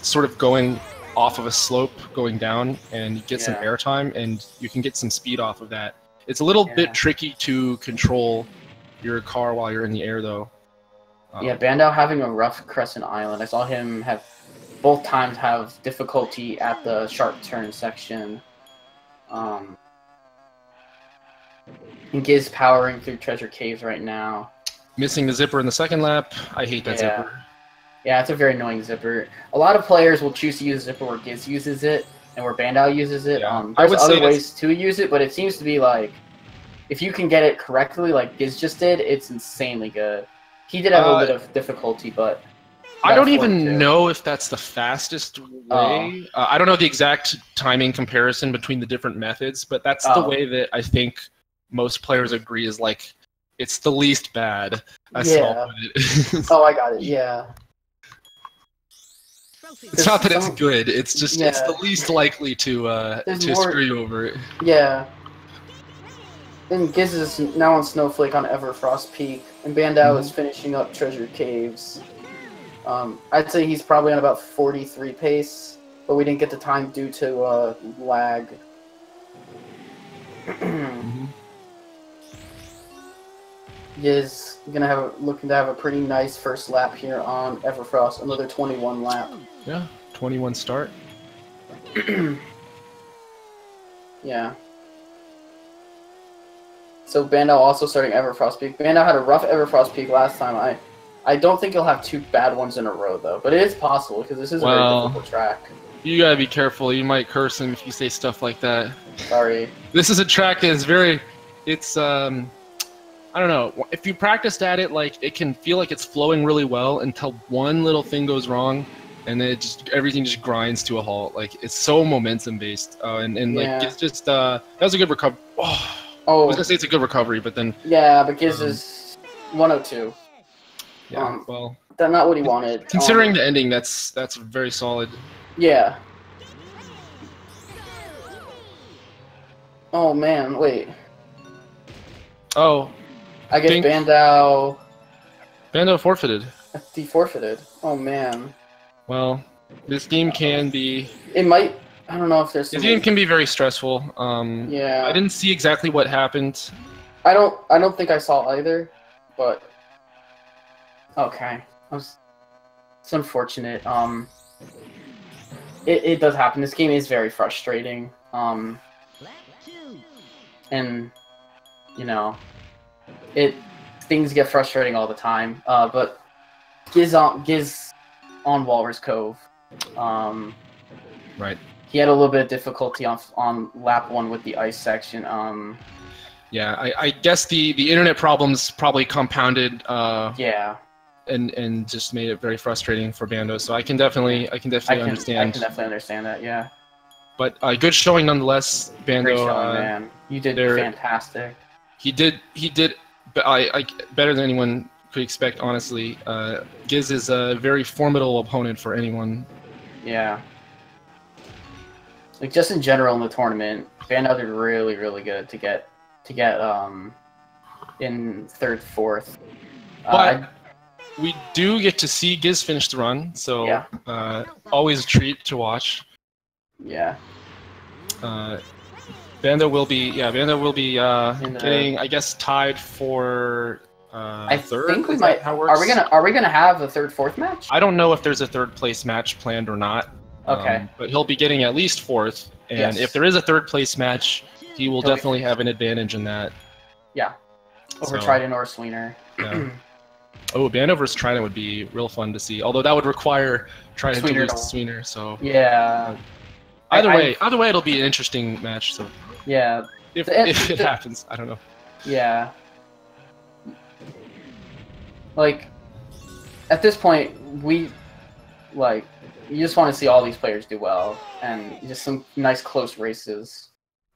sort of going off of a slope going down, and you get some air time, and you can get some speed off of that. It's a little bit tricky to control your car while you're in the air, though. Bandow having a rough Crescent Island. I saw him both times have difficulty at the sharp turn section. And Giz powering through Treasure Caves right now. Missing the zipper in the second lap. I hate that zipper. Yeah, it's a very annoying zipper. A lot of players will choose to use a zipper where Giz uses it and where Bandow uses it. There's other ways to use it, but it seems to be like, if you can get it correctly like Giz just did, it's insanely good. He did have a little bit of difficulty, but... I don't even know if that's the fastest way. I don't know the exact timing comparison between the different methods, but that's the way that I think most players agree is like, it's the least bad. That's how I'll put it. Oh, I got it, yeah. It's not that it's good, it's just it's the least likely to screw you over. Yeah. And Giz is now on Snowflake on Everfrost Peak, and Bandow is finishing up Treasure Caves. I'd say he's probably on about 43 pace, but we didn't get the time due to lag. Giz looking to have a pretty nice first lap here on Everfrost, another 21 lap. Yeah, 21 start. Yeah. So Bandow also starting Everfrost Peak. Bandow had a rough Everfrost Peak last time. I don't think he'll have 2 bad ones in a row though, but it is possible because this is a very difficult track. You gotta be careful. You might curse him if you say stuff like that. Sorry. This is a track that is very. It's I don't know. If you practiced at it, like it can feel like it's flowing really well until one little thing goes wrong, and then everything just grinds to a halt. Like it's so momentum based, and like it's just that was a good recovery. Oh, I was gonna say it's a good recovery, but then yeah, but Giz is 102. Yeah, well, that's not what he wanted. Considering the ending, that's very solid. Yeah. Oh man, wait. Oh. I guess Bandow forfeited. He forfeited. Oh man. Well, this game can be. It might. I don't know if there's. This game can be very stressful. Yeah. I didn't see exactly what happened. I don't think I saw either, but. Okay. It's unfortunate. It does happen. This game is very frustrating. And you know. Things get frustrating all the time. But Giz on Walrus Cove. Right. He had a little bit of difficulty on lap 1 with the ice section. Yeah, I guess the internet problems probably compounded. Yeah. And just made it very frustrating for Bandow. So I can definitely understand. I can definitely understand that. Yeah. But good showing nonetheless, Bandow. Great showing, man. You did fantastic. He did better than anyone could expect, honestly. Giz is a very formidable opponent for anyone. Yeah. Like just in general in the tournament, Bandow did really, really good to get in 3rd, 4th. But we do get to see Giz finish the run, so yeah. Always a treat to watch. Yeah. Bandow will be getting, I guess, tied for I 3rd. think we might. Are we gonna have a 3rd, 4th match? I don't know if there's a 3rd place match planned or not. Okay. But he'll be getting at least 4th, and if there is a 3rd place match, he will definitely have an advantage in that. Yeah. Over Trident or Sweener. Yeah. Oh, Bandow versus Trident would be real fun to see. Although that would require Trident to lose to Sweener. So yeah. Either way, it'll be an interesting match. So yeah, if it happens, I don't know. Yeah. Like, at this point, you just want to see all these players do well and just some nice close races.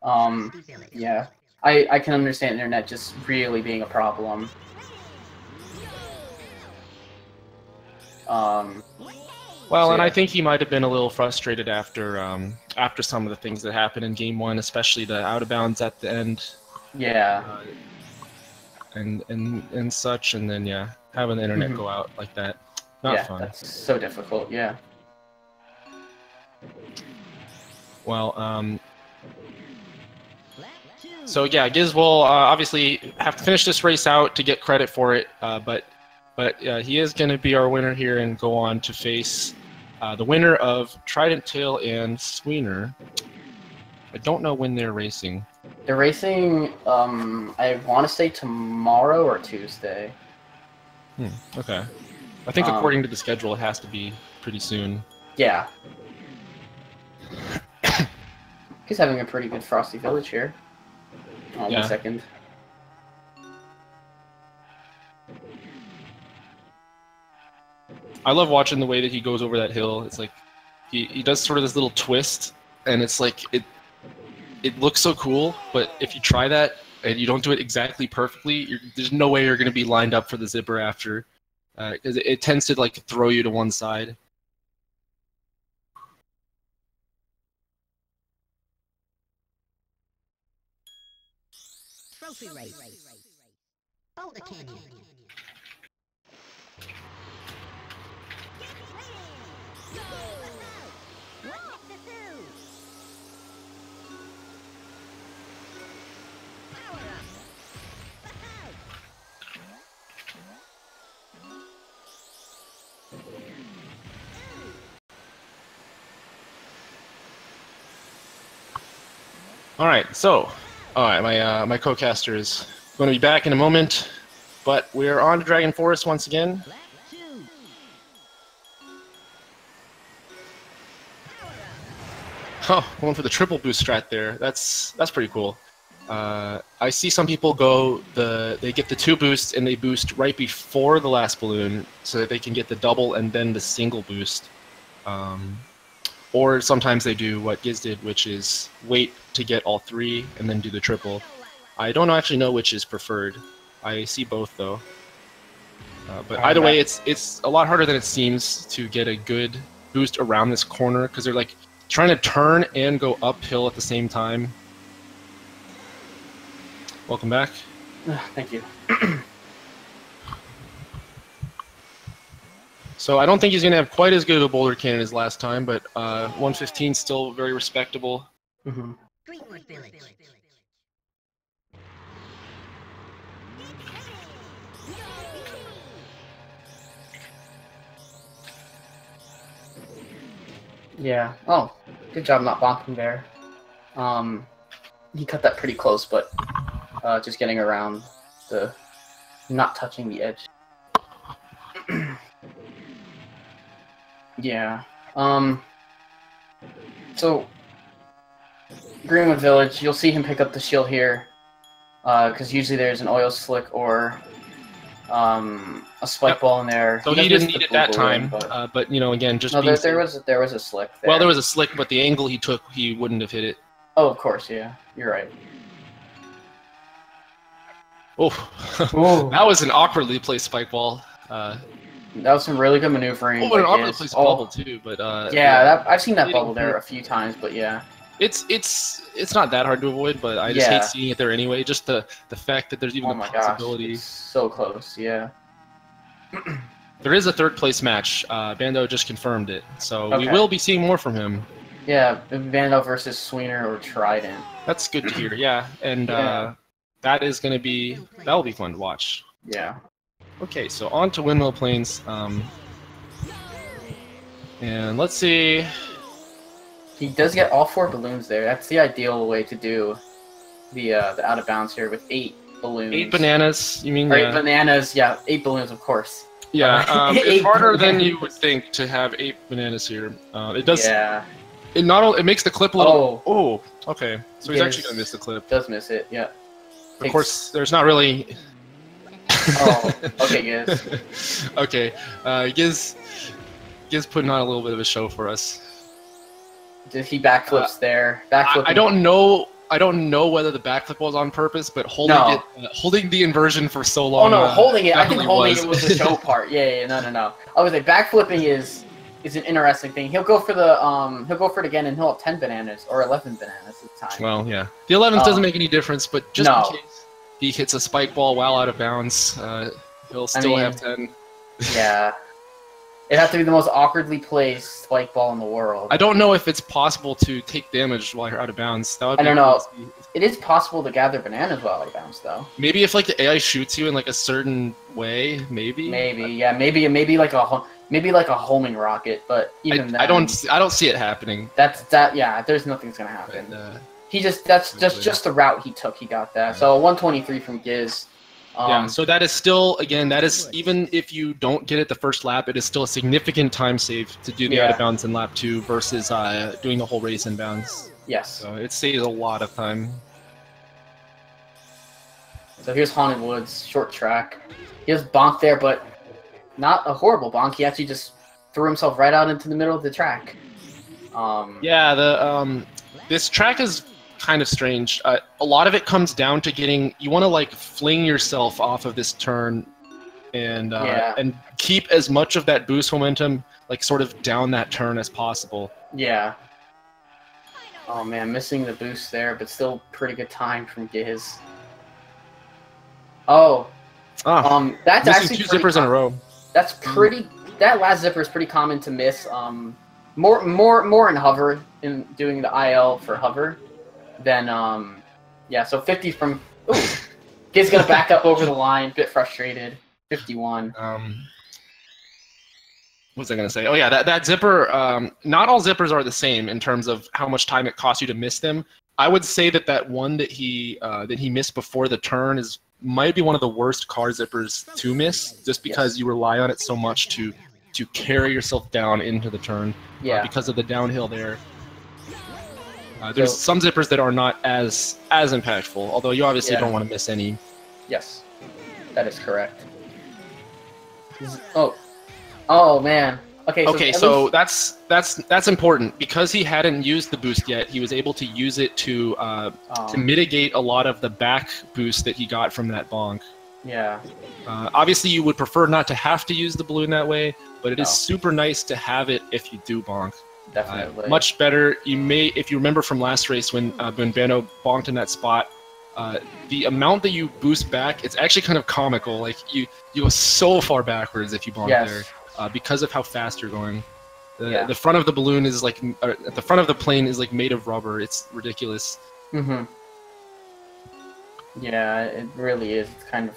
Yeah, I can understand internet just really being a problem. Well, and I think he might have been a little frustrated after some of the things that happened in Game 1, especially the out of bounds at the end. Yeah. And such, and then having the internet go out like that, not fun. That's so difficult. Yeah. Well, so yeah, Giz will obviously have to finish this race out to get credit for it, but he is going to be our winner here and go on to face the winner of Trident Tail and Sweener. I don't know when they're racing. They're racing, I want to say tomorrow or Tuesday. Okay. I think according to the schedule, it has to be pretty soon. Yeah. He's having a pretty good Frosty Village here. Oh, 1 second. I love watching the way that he goes over that hill. It's like he does sort of this little twist, and it's like it looks so cool. But if you try that and you don't do it exactly perfectly, there's no way you're going to be lined up for the zipper after, because it tends to like throw you to one side. Trophy race. Boulder Canyon. All right, so my co-caster is going to be back in a moment, but we're on to Dragon Forest once again. Oh, going for the triple boost strat there. That's pretty cool. I see some people go they get the 2 boosts and they boost right before the last balloon so that they can get the double and then the single boost. Or sometimes they do what Giz did, which is wait to get all 3 and then do the triple. I don't actually know which is preferred. I see both though. But either way, it's a lot harder than it seems to get a good boost around this corner because they're like trying to turn and go uphill at the same time. Welcome back. Thank you. So I don't think he's going to have quite as good of a boulder cannon as last time, but 115 still very respectable. Mm-hmm. Greenwood Village. Yeah. Oh, good job not bonking there. He cut that pretty close, but just getting around the not touching the edge. Yeah. So Greenwood Village, you'll see him pick up the shield here, because usually there's an oil slick or a spike ball in there. So he didn't need it that time, but you know, again, just no, being there was a slick there. Well, there was a slick, but the angle he took, he wouldn't have hit it. Oh, of course, yeah, you're right. Oh, that was an awkwardly placed spike ball. That was some really good maneuvering. Oh, an awkwardly placed bubble too, but yeah, I've seen that bubble there a few times, but yeah. It's not that hard to avoid, but I just hate seeing it there anyway. Just the fact that there's even a possibility. Gosh, it's so close, yeah. There is a 3rd place match. Bando just confirmed it, so we will be seeing more from him. Yeah, Bando versus Sweener or Trident. That's good to hear. Yeah, and that is going to be that'll be fun to watch. Yeah. Okay, so on to Windmill Plains, and let's see. He does get all 4 balloons there. That's the ideal way to do the out of bounds here with 8 balloons. 8 bananas, you mean? Or 8 bananas, yeah, 8 balloons, of course. Yeah, it's harder than you would think to have 8 bananas here. It does. Yeah. It makes the clip a little. Oh, okay. So he's actually gonna miss the clip. Does miss it, yeah. Of course, there's not really. Oh, okay, Giz. Okay, Giz putting on a little bit of a show for us. Did he backflips there? Backflip. I don't know. I don't know whether the backflip was on purpose, but holding the inversion for so long. Oh no, holding it. I think holding it was the show part. Yeah, no. I was like, backflipping is an interesting thing. He'll go for it again, and he'll have 10 bananas or 11 bananas at the time. Well, yeah, the 11th doesn't make any difference, but just in case he hits a spike ball while out of bounds, he'll still have 10. Yeah. It'd have to be the most awkwardly placed spike ball in the world. I don't know if it's possible to take damage while you're out of bounds. That would be I don't know. It is possible to gather bananas while out of bounds, though. Maybe if like the AI shoots you in like a certain way, maybe. Yeah, maybe like a homing rocket, but even then, I don't see it happening. Yeah, there's nothing's gonna happen. But, that's just the route he took. He got that. So 123 from Giz. Yeah, so that is still, again, that is, even if you don't get it the first lap, it is still a significant time save to do the out of bounds in lap 2 versus doing the whole race in bounds. Yes. So it saves a lot of time. So here's Haunted Woods, short track. He has bonk there, but not a horrible bonk. He actually just threw himself right out into the middle of the track. Yeah, this track is kind of strange. A lot of it comes down to you want to like fling yourself off of this turn and keep as much of that boost momentum like sort of down that turn as possible. Yeah. Oh man, missing the boost there, but still pretty good time from Giz. That's actually 2 zippers in a row. That's pretty. That last zipper is pretty common to miss. More in hover, in doing the IL for hover. Then, so 50 from... Ooh! Giz gonna back up over the line, bit frustrated. 51. What was I gonna say? Oh yeah, that zipper, not all zippers are the same in terms of how much time it costs you to miss them. I would say that one that he missed before the turn might be one of the worst car zippers to miss, just because you rely on it so much to carry yourself down into the turn. Yeah. Because of the downhill there. There's some zippers that are not as impactful, although you obviously don't want to miss any. Yes, that is correct. Oh man. Okay, so that's important because he hadn't used the boost yet. He was able to use it to mitigate a lot of the back boost that he got from that bonk. Yeah. Obviously, you would prefer not to have to use the balloon that way, but it is super nice to have it if you do bonk. Definitely. Much better. You may, if you remember from last race when Bandow bonked in that spot, the amount that you boost back, it's actually kind of comical. Like you go so far backwards if you bonk there. Because of how fast you're going. The front of the balloon is like, the front of the plane is like made of rubber. It's ridiculous. Mm-hmm. Yeah, it really is. It's kind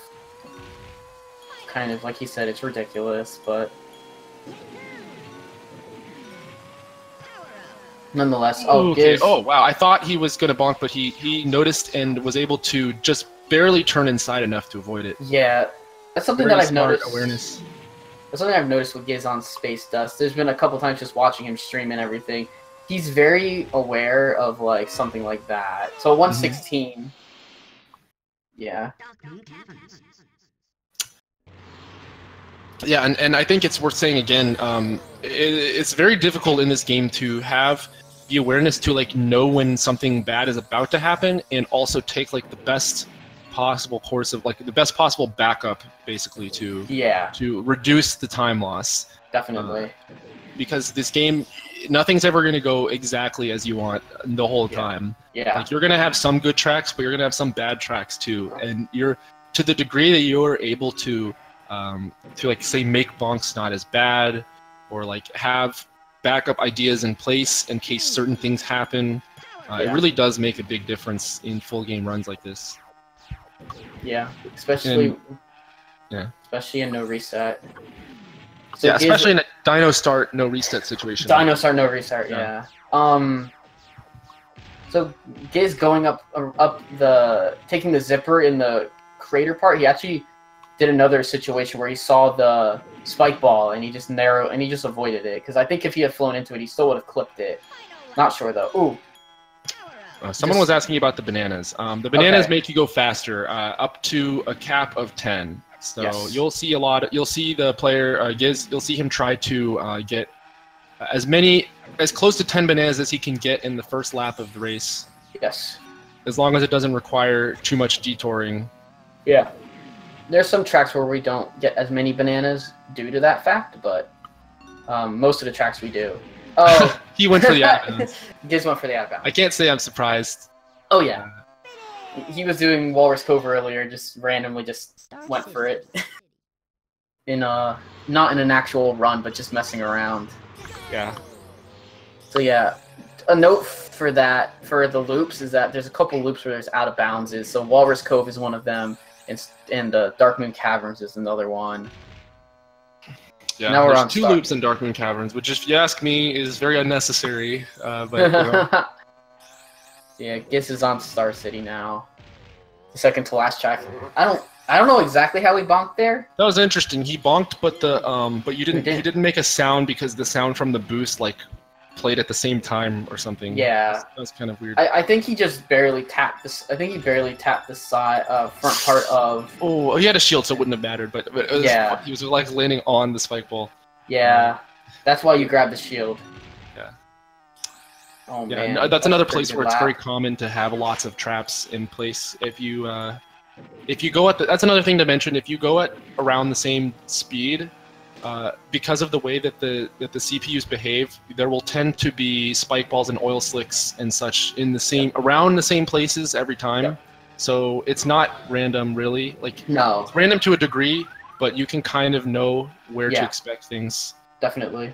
of like he said, it's ridiculous, but nonetheless. Oh wow! I thought he was gonna bonk, but he noticed and was able to just barely turn inside enough to avoid it. Yeah, that's something that I've noticed. Awareness. That's something I've noticed with Giz on Space Dust. There's been a couple times just watching him stream and everything. He's very aware of like something like that. So 116. Yeah. Yeah, and I think it's worth saying again, it's very difficult in this game to have the awareness to like know when something bad is about to happen and also take like the best possible course of like the best possible backup basically to reduce the time loss. Definitely. Because this game, nothing's ever going to go exactly as you want the whole time. Yeah. Like you're going to have some good tracks, but you're going to have some bad tracks too. And you're, to the degree that you're able to like say make bonks not as bad, or like have backup ideas in place in case certain things happen, it really does make a big difference in full game runs like this. Yeah, especially in no reset. So yeah, especially in a Dino Start no reset situation. Dino Start no restart. Yeah. So Giz going up taking the zipper in the crater part. He actually did another situation where he saw the spike ball and he just avoided it. Because I think if he had flown into it, he still would have clipped it. Not sure though. Ooh. Someone was asking about the bananas. The bananas make you go faster, up to a cap of 10. So you'll see you'll see the player Giz. You'll see him try to get as close to 10 bananas as he can get in the first lap of the race. Yes. As long as it doesn't require too much detouring. Yeah. There's some tracks where we don't get as many bananas due to that fact, but most of the tracks we do. Oh, he went for the outbounds. Giz went for the outbound. I can't say I'm surprised. Oh yeah, he was doing Walrus Cove earlier, just randomly just went for it. Not in an actual run, but just messing around. Yeah. So yeah, a note for that for the loops is that there's a couple loops where there's out of bounds. So Walrus Cove is one of them, and the Dark Moon Caverns is another one. Yeah, now there's two loops in Dark Moon Caverns, which, if you ask me, is very unnecessary. But you know. Yeah, Giz is on Star City now. The second to last track. I don't know exactly how he bonked there. That was interesting. He bonked, but you didn't. He didn't make a sound because the sound from the boost like played at the same time or something. Yeah, that was kind of weird. I think he just barely tapped this. I think he barely tapped the side front part of. Oh, he had a shield, so it wouldn't have mattered. But he was like landing on the spike ball. Yeah, that's why you grab the shield. Yeah. Oh yeah, man, that's another place where it's very common to have lots of traps in place. If you go at that's another thing to mention. If you go at around the same speed. Because of the way that the CPUs behave, there will tend to be spike balls and oil slicks and such in the around the same places every time. Yep. So it's not random, really. Like no, it's random to a degree, but you can kind of know where to expect things. Definitely.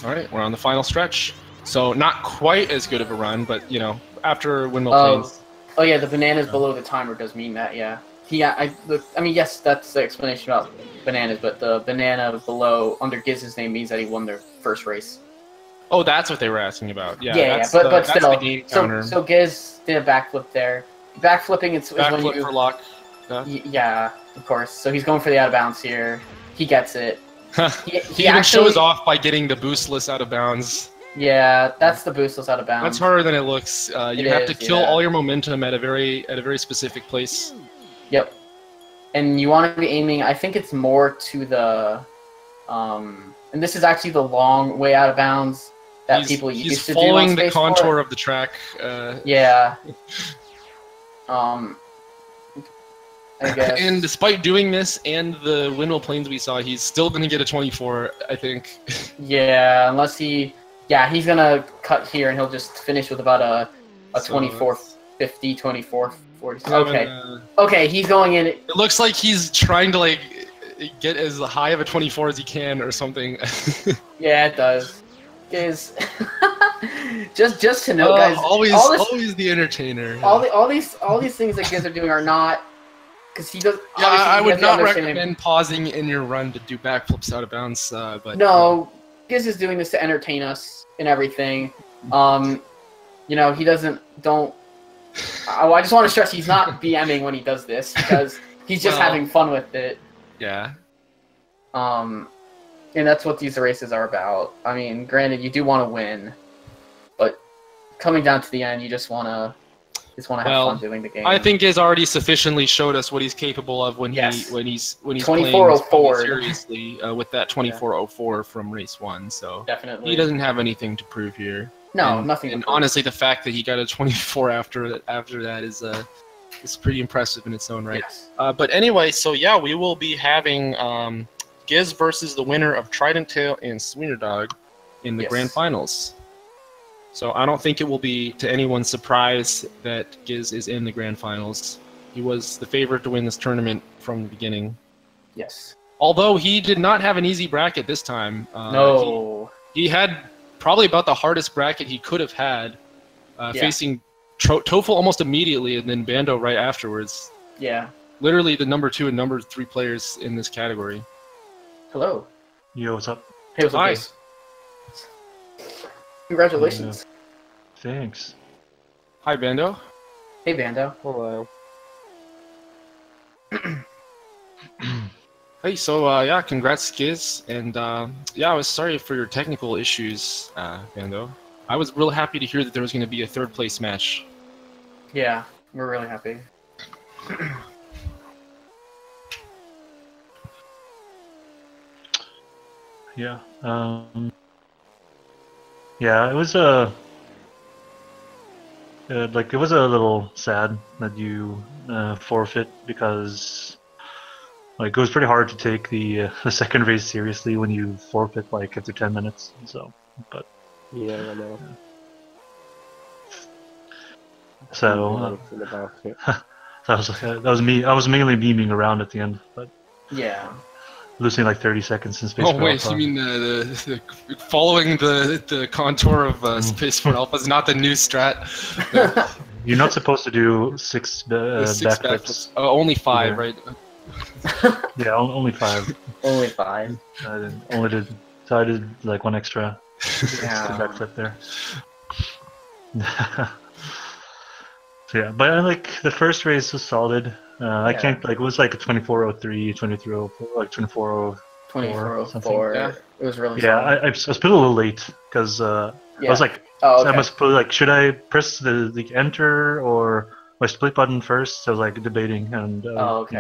All right, we're on the final stretch. So not quite as good of a run, but you know, after Windmill Plains. Oh yeah, the bananas below the timer does mean that, yeah. I mean, yes, that's the explanation about bananas, but the banana below under Giz's name means that he won their first race. Oh, that's what they were asking about. Yeah, yeah, but still, so Giz did a backflip there. Backflipping is when you for lock. Yeah, of course. So he's going for the out of bounds here. He gets it. He even shows off by getting the boostless out of bounds. Yeah, that's the boostless out of bounds. That's harder than it looks. You have to kill all your momentum at a very specific place. Yep. And you want to be aiming, I think it's more to the, and this is actually the long way out of bounds that people used to do on He's following the Space contour Force. of the track. Yeah. I guess. And despite doing this and the windmill planes we saw, he's still going to get a 24, I think. Yeah, unless he's going to cut here and he'll just finish with about a 24-50, 24-40. Okay. Okay, he's going in. It looks like he's trying to, like, get as high of a 24 as he can or something. Yeah, it does. Guys, just to note, guys, always the entertainer. All these things that guys are doing are not, because he does. Yeah, I would not recommend pausing in your run to do backflips out of bounds. But no, Giz is doing this to entertain us and everything. You know, he don't. I just want to stress he's not BMing when he does this because he's just having fun with it. Yeah. And that's what these races are about. I mean, granted, you do want to win, but coming down to the end, you just want to have fun doing the game. I think Giz already sufficiently showed us what he's capable of when he's playing 2404 seriously with that 2404 from race 1. So definitely he doesn't have anything to prove here. No, nothing. And honestly, the fact that he got a 24 after that is pretty impressive in its own right. Yes. But anyway, so yeah, we will be having Giz versus the winner of Trident Tail and Sweener Dog in the grand finals. So I don't think it will be to anyone's surprise that Giz is in the grand finals. He was the favorite to win this tournament from the beginning. Yes. Although he did not have an easy bracket this time. No. He had probably about the hardest bracket he could have had, facing TOEFL almost immediately and then Bandow right afterwards. Yeah. Literally the number 2 and number 3 players in this category. Hello. Yo, what's up? Hey, what's up, guys? Congratulations. Thanks. Hi, Bandow. Hey, Bandow. Hello. Hey, so yeah, congrats, Giz, and yeah, I was sorry for your technical issues, Bandow. I was real happy to hear that there was going to be a 3rd place match. Yeah, we're really happy. Yeah. Yeah, it was it was a little sad that you forfeit because like it was pretty hard to take the second race seriously when you forfeit like after 10 minutes. So, but yeah, I know. So that was me. I was mainly beaming around at the end, but yeah. Losing like 30 seconds in Space Force Alpha. You mean the following the contour of Space Force Alpha is not the new strat? You're not supposed to do 6 backflips. Only 5, right? Yeah, only 5. Only 5. I did like 1 extra backflip there. So yeah, but like the first race was solid. I can't like it was like a 24:03, 23:04, like 24:04. Yeah. It was really. Yeah, I was put a little late because I was like, I must put like, should I press the enter or my split button first? So I was like debating and. Got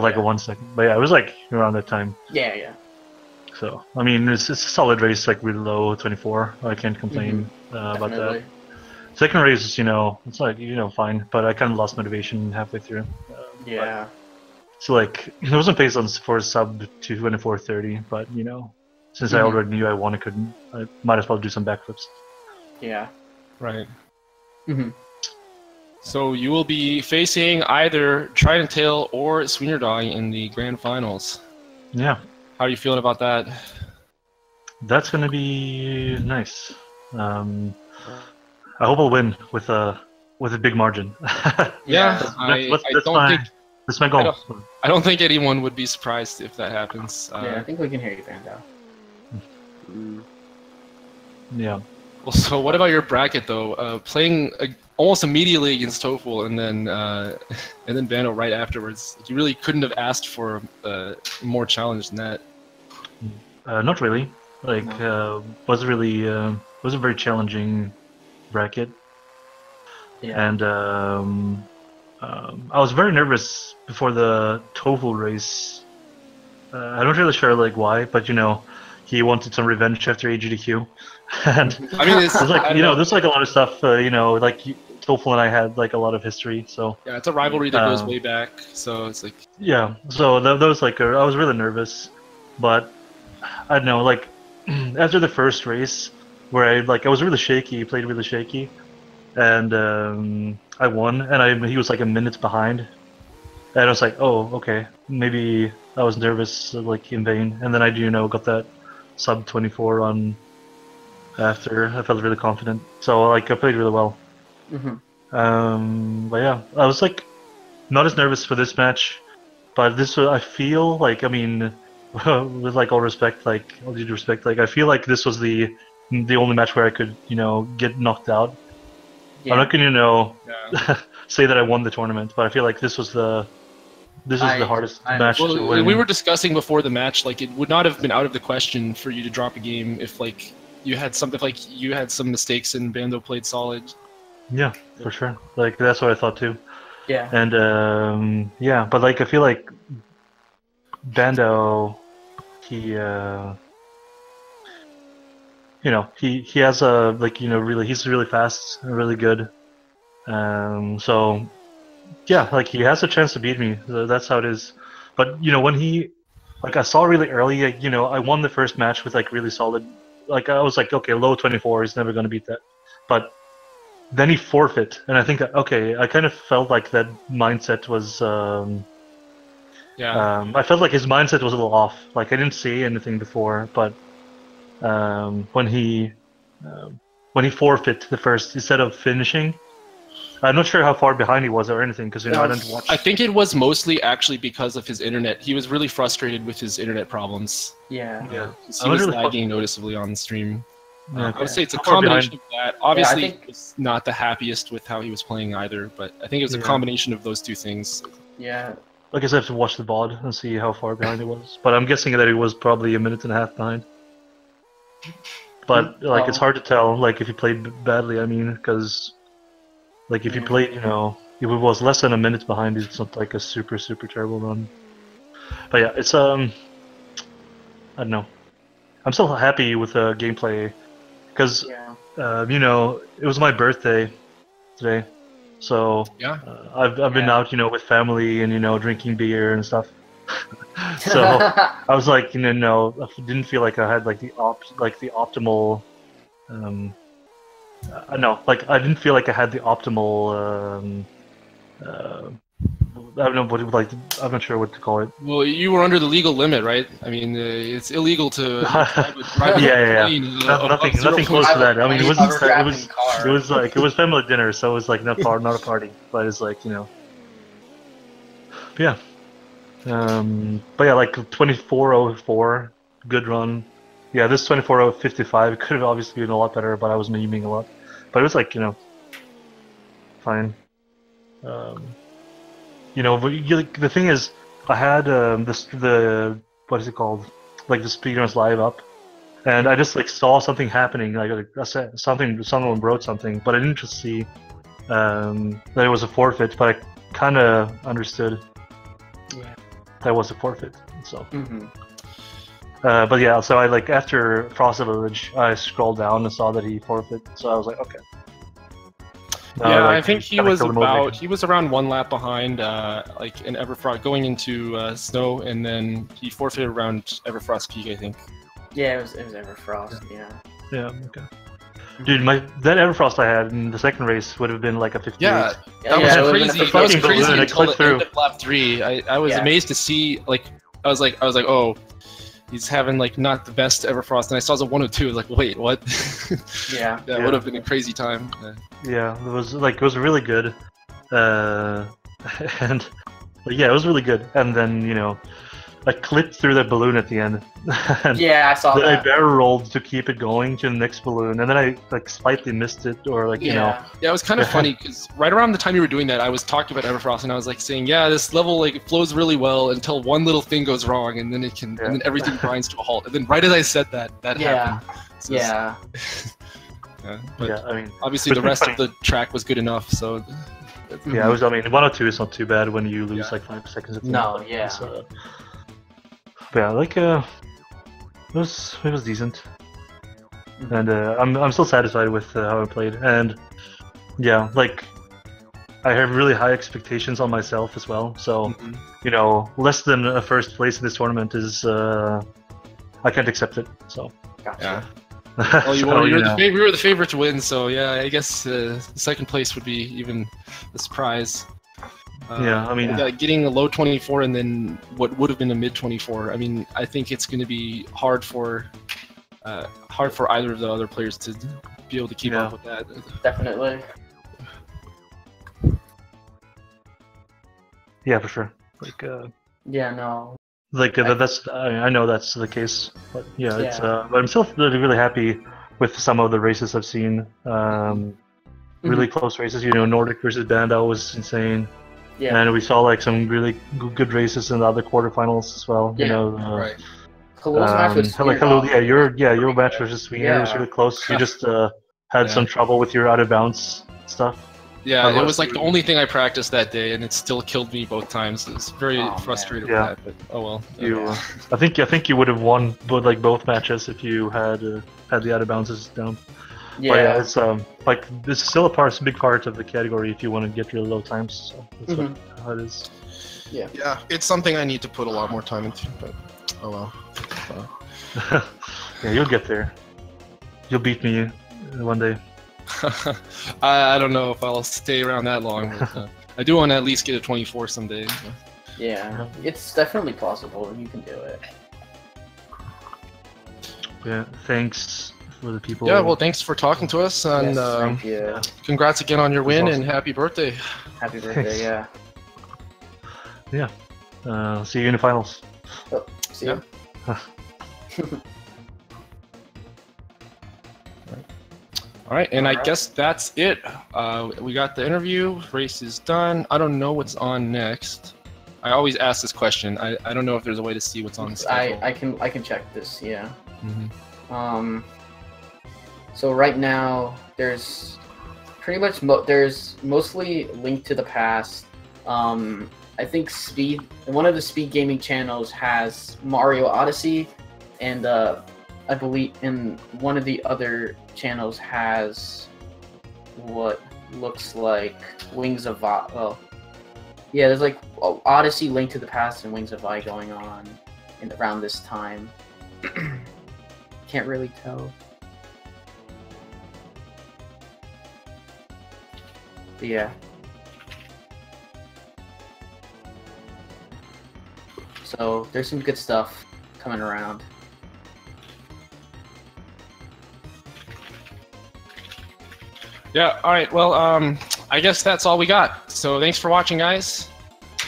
like a 1 second, but yeah, it was like around that time. Yeah, yeah. So I mean, it's a solid race, like really low 24. I can't complain about that. Second race, it's like fine, but I kind of lost motivation halfway through. Yeah. So like it wasn't based on for sub 24:30, but since I already knew I won, I might as well do some backflips. Yeah. Right. So you will be facing either Trident Tail or Sweener Dog in the grand finals. Yeah. How are you feeling about that? That's gonna be nice. I hope I'll win with a big margin. That's my goal. I don't think anyone would be surprised if that happens. I think we can hear you, Bandow. Yeah. Well, so what about your bracket though? Playing almost immediately against TOEFL and then Bandow right afterwards. You really couldn't have asked for more challenge than that. Not really. Like, was a very challenging bracket. Yeah. And I was very nervous before the TOEFL race. I'm not really sure like why, but you know, he wanted some revenge after AGDQ, and I mean, it's like there's like a lot of stuff. You know, like TOEFL and I had like a lot of history, so yeah, it's a rivalry that goes way back. So it's like yeah. So that was like I was really nervous, but I don't know. Like after the first race, where I was really shaky, played really shaky, and I won, and he was like a minute behind, and I was like, oh, okay, maybe I was nervous like in vain, and then I got that sub 24 on after. I felt really confident, so like I played really well. But yeah, I was like not as nervous for this match, but this I feel like, I mean, with like all respect, like all due respect, like I feel like this was the only match where I could get knocked out. Yeah. I'm not gonna say that I won the tournament, but I feel like this was the hardest match to win. We were discussing before the match, like it would not have been out of the question for you to drop a game if like you had some mistakes and Bando played solid. Yeah, for sure. Like that's what I thought too. Yeah. And yeah, but like I feel like Bando, he has a he's really fast and really good. So yeah, like he has a chance to beat me. So that's how it is. But when he, like I saw really early, I won the first match with like really solid. Like I was like, okay, low 24, he's never gonna beat that. But then he forfeit, and I think that I kind of felt like that mindset was. I felt like his mindset was a little off. Like I didn't see anything before, but when he forfeit the first instead of finishing. I'm not sure how far behind he was or anything, because I didn't watch. I think it was mostly actually because of his internet. He was really frustrated with his internet problems. Yeah. He was lagging noticeably on the stream. Yeah, I would say it's a combination of that. Obviously, he was not the happiest with how he was playing either, but I think it was a combination of those two things. Yeah. I guess I have to watch the VOD and see how far behind he was. But I'm guessing that he was probably a minute and a half behind. But like it's hard to tell, like if he played badly. I mean, because. Like if you played, if it was less than a minute behind, it's not like a super terrible run. But yeah, it's I don't know. I'm still happy with the gameplay, because it was my birthday today, so I've been out with family and drinking beer and stuff. So I was like I didn't feel like I had like the optimal. I didn't feel like I had the optimal. I don't know I'm not sure what to call it. Well, you were under the legal limit, right? I mean, it's illegal to drive nothing close to that. I mean, it was family dinner, so it was like not a party, but it's like yeah. But yeah, like 24:04, good run. Yeah, this 24:55 could have obviously been a lot better, but I was memeing a lot. But it was like, fine. The thing is, I had the what is it called? Like the speedruns live up, and I just like saw something happening. Like someone wrote something, but I didn't just see that it was a forfeit. But I kind of understood that was a forfeit. So. But yeah, so I after Frost Village, I scrolled down and saw that he forfeit. So I was like, okay. I think he was around one lap behind, in Everfrost going into Snow, and then he forfeited around Everfrost Peak, I think. Yeah, it was Everfrost. Yeah. Yeah. Okay. Dude, that Everfrost I had in the second race would have been like a 58. Yeah, that was crazy. That was crazy until the end of lap 3. I was amazed to see I was like, oh. He's having not the best Everfrost, and I saw it was a 102. I was like, wait, what? That would have been a crazy time. Yeah, it was really good, and it was really good. And then like clipped through the balloon at the end. Yeah, I saw then that. I barrel rolled to keep it going to the next balloon, and then I like slightly missed it, or like you know. Yeah, it was kind of funny because right around the time you were doing that, I was talking about Everfrost, and I was like saying, yeah, this level like it flows really well until one little thing goes wrong, and then it can, and then everything grinds to a halt. And then right as I said that happened. So yeah. But Yeah, I mean, obviously the rest of the track was good enough, so. Yeah, I mean, 102 is not too bad when you lose like 5 seconds at the No, end. yeah. So, but yeah, like it was decent, and I'm still satisfied with how I played, and yeah, like I have really high expectations on myself as well. So you know, less than a first place in this tournament is I can't accept it. So Gotcha. Yeah. Well, you were the favorite to win, so yeah, I guess second place would be even a surprise. Yeah, I mean, getting a low 24 and then what would have been a mid 24. I mean, I think it's going to be hard for either of the other players to be able to keep up with that. Definitely. Yeah, for sure. Like, yeah, no. Like that's I know that's the case, but yeah, it's but I'm still really happy with some of the races I've seen. Really close races, you know, Nordic versus Bandow was insane. Yeah. And we saw like some really good races in the other quarterfinals as well. Yeah. You know, right. Kahlul's match was your match versus Sweeney was really close. You just had some trouble with your out of bounds stuff. Yeah, it was like the only thing I practiced that day, and it still killed me both times. It's very frustrated with that, but oh well. I think you would have won both matches if you had had the out of bounds down. Yeah. But yeah, it's like this is still a big part of the category if you want to get really low times. So that's how it is. Yeah. Yeah, it's something I need to put a lot more time into, but oh well. Yeah, you'll get there. You'll beat me one day. I don't know if I'll stay around that long, but I do want to at least get a 24 someday. So. Yeah, it's definitely possible. You can do it. Yeah, thanks for the people. Yeah, well, thanks for talking to us, and thank you. Congrats again on your win, awesome. and happy birthday. Happy birthday, thanks. Yeah. See you in the finals. Oh, see you. All right, and I guess that's it. We got the interview. Race is done. I don't know what's on next. I always ask this question. I don't know if there's a way to see what's on the schedule. I can check this. Yeah. So right now there's pretty much there's mostly Link to the Past. I think one of the Speed Gaming channels has Mario Odyssey, and I believe in one of the other channels has what looks like Wings of Vi. Well, yeah, there's like Odyssey, Link to the Past, and Wings of Vi going on around this time. Can't really tell. But yeah. So there's some good stuff coming around. Yeah, alright, well, I guess that's all we got. So thanks for watching, guys.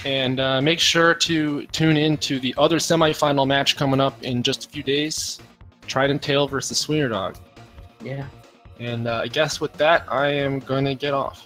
And make sure to tune in to the other semifinal match coming up in just a few days. Trident Tail versus Sweener Dog. Yeah. And I guess with that, I am going to get off.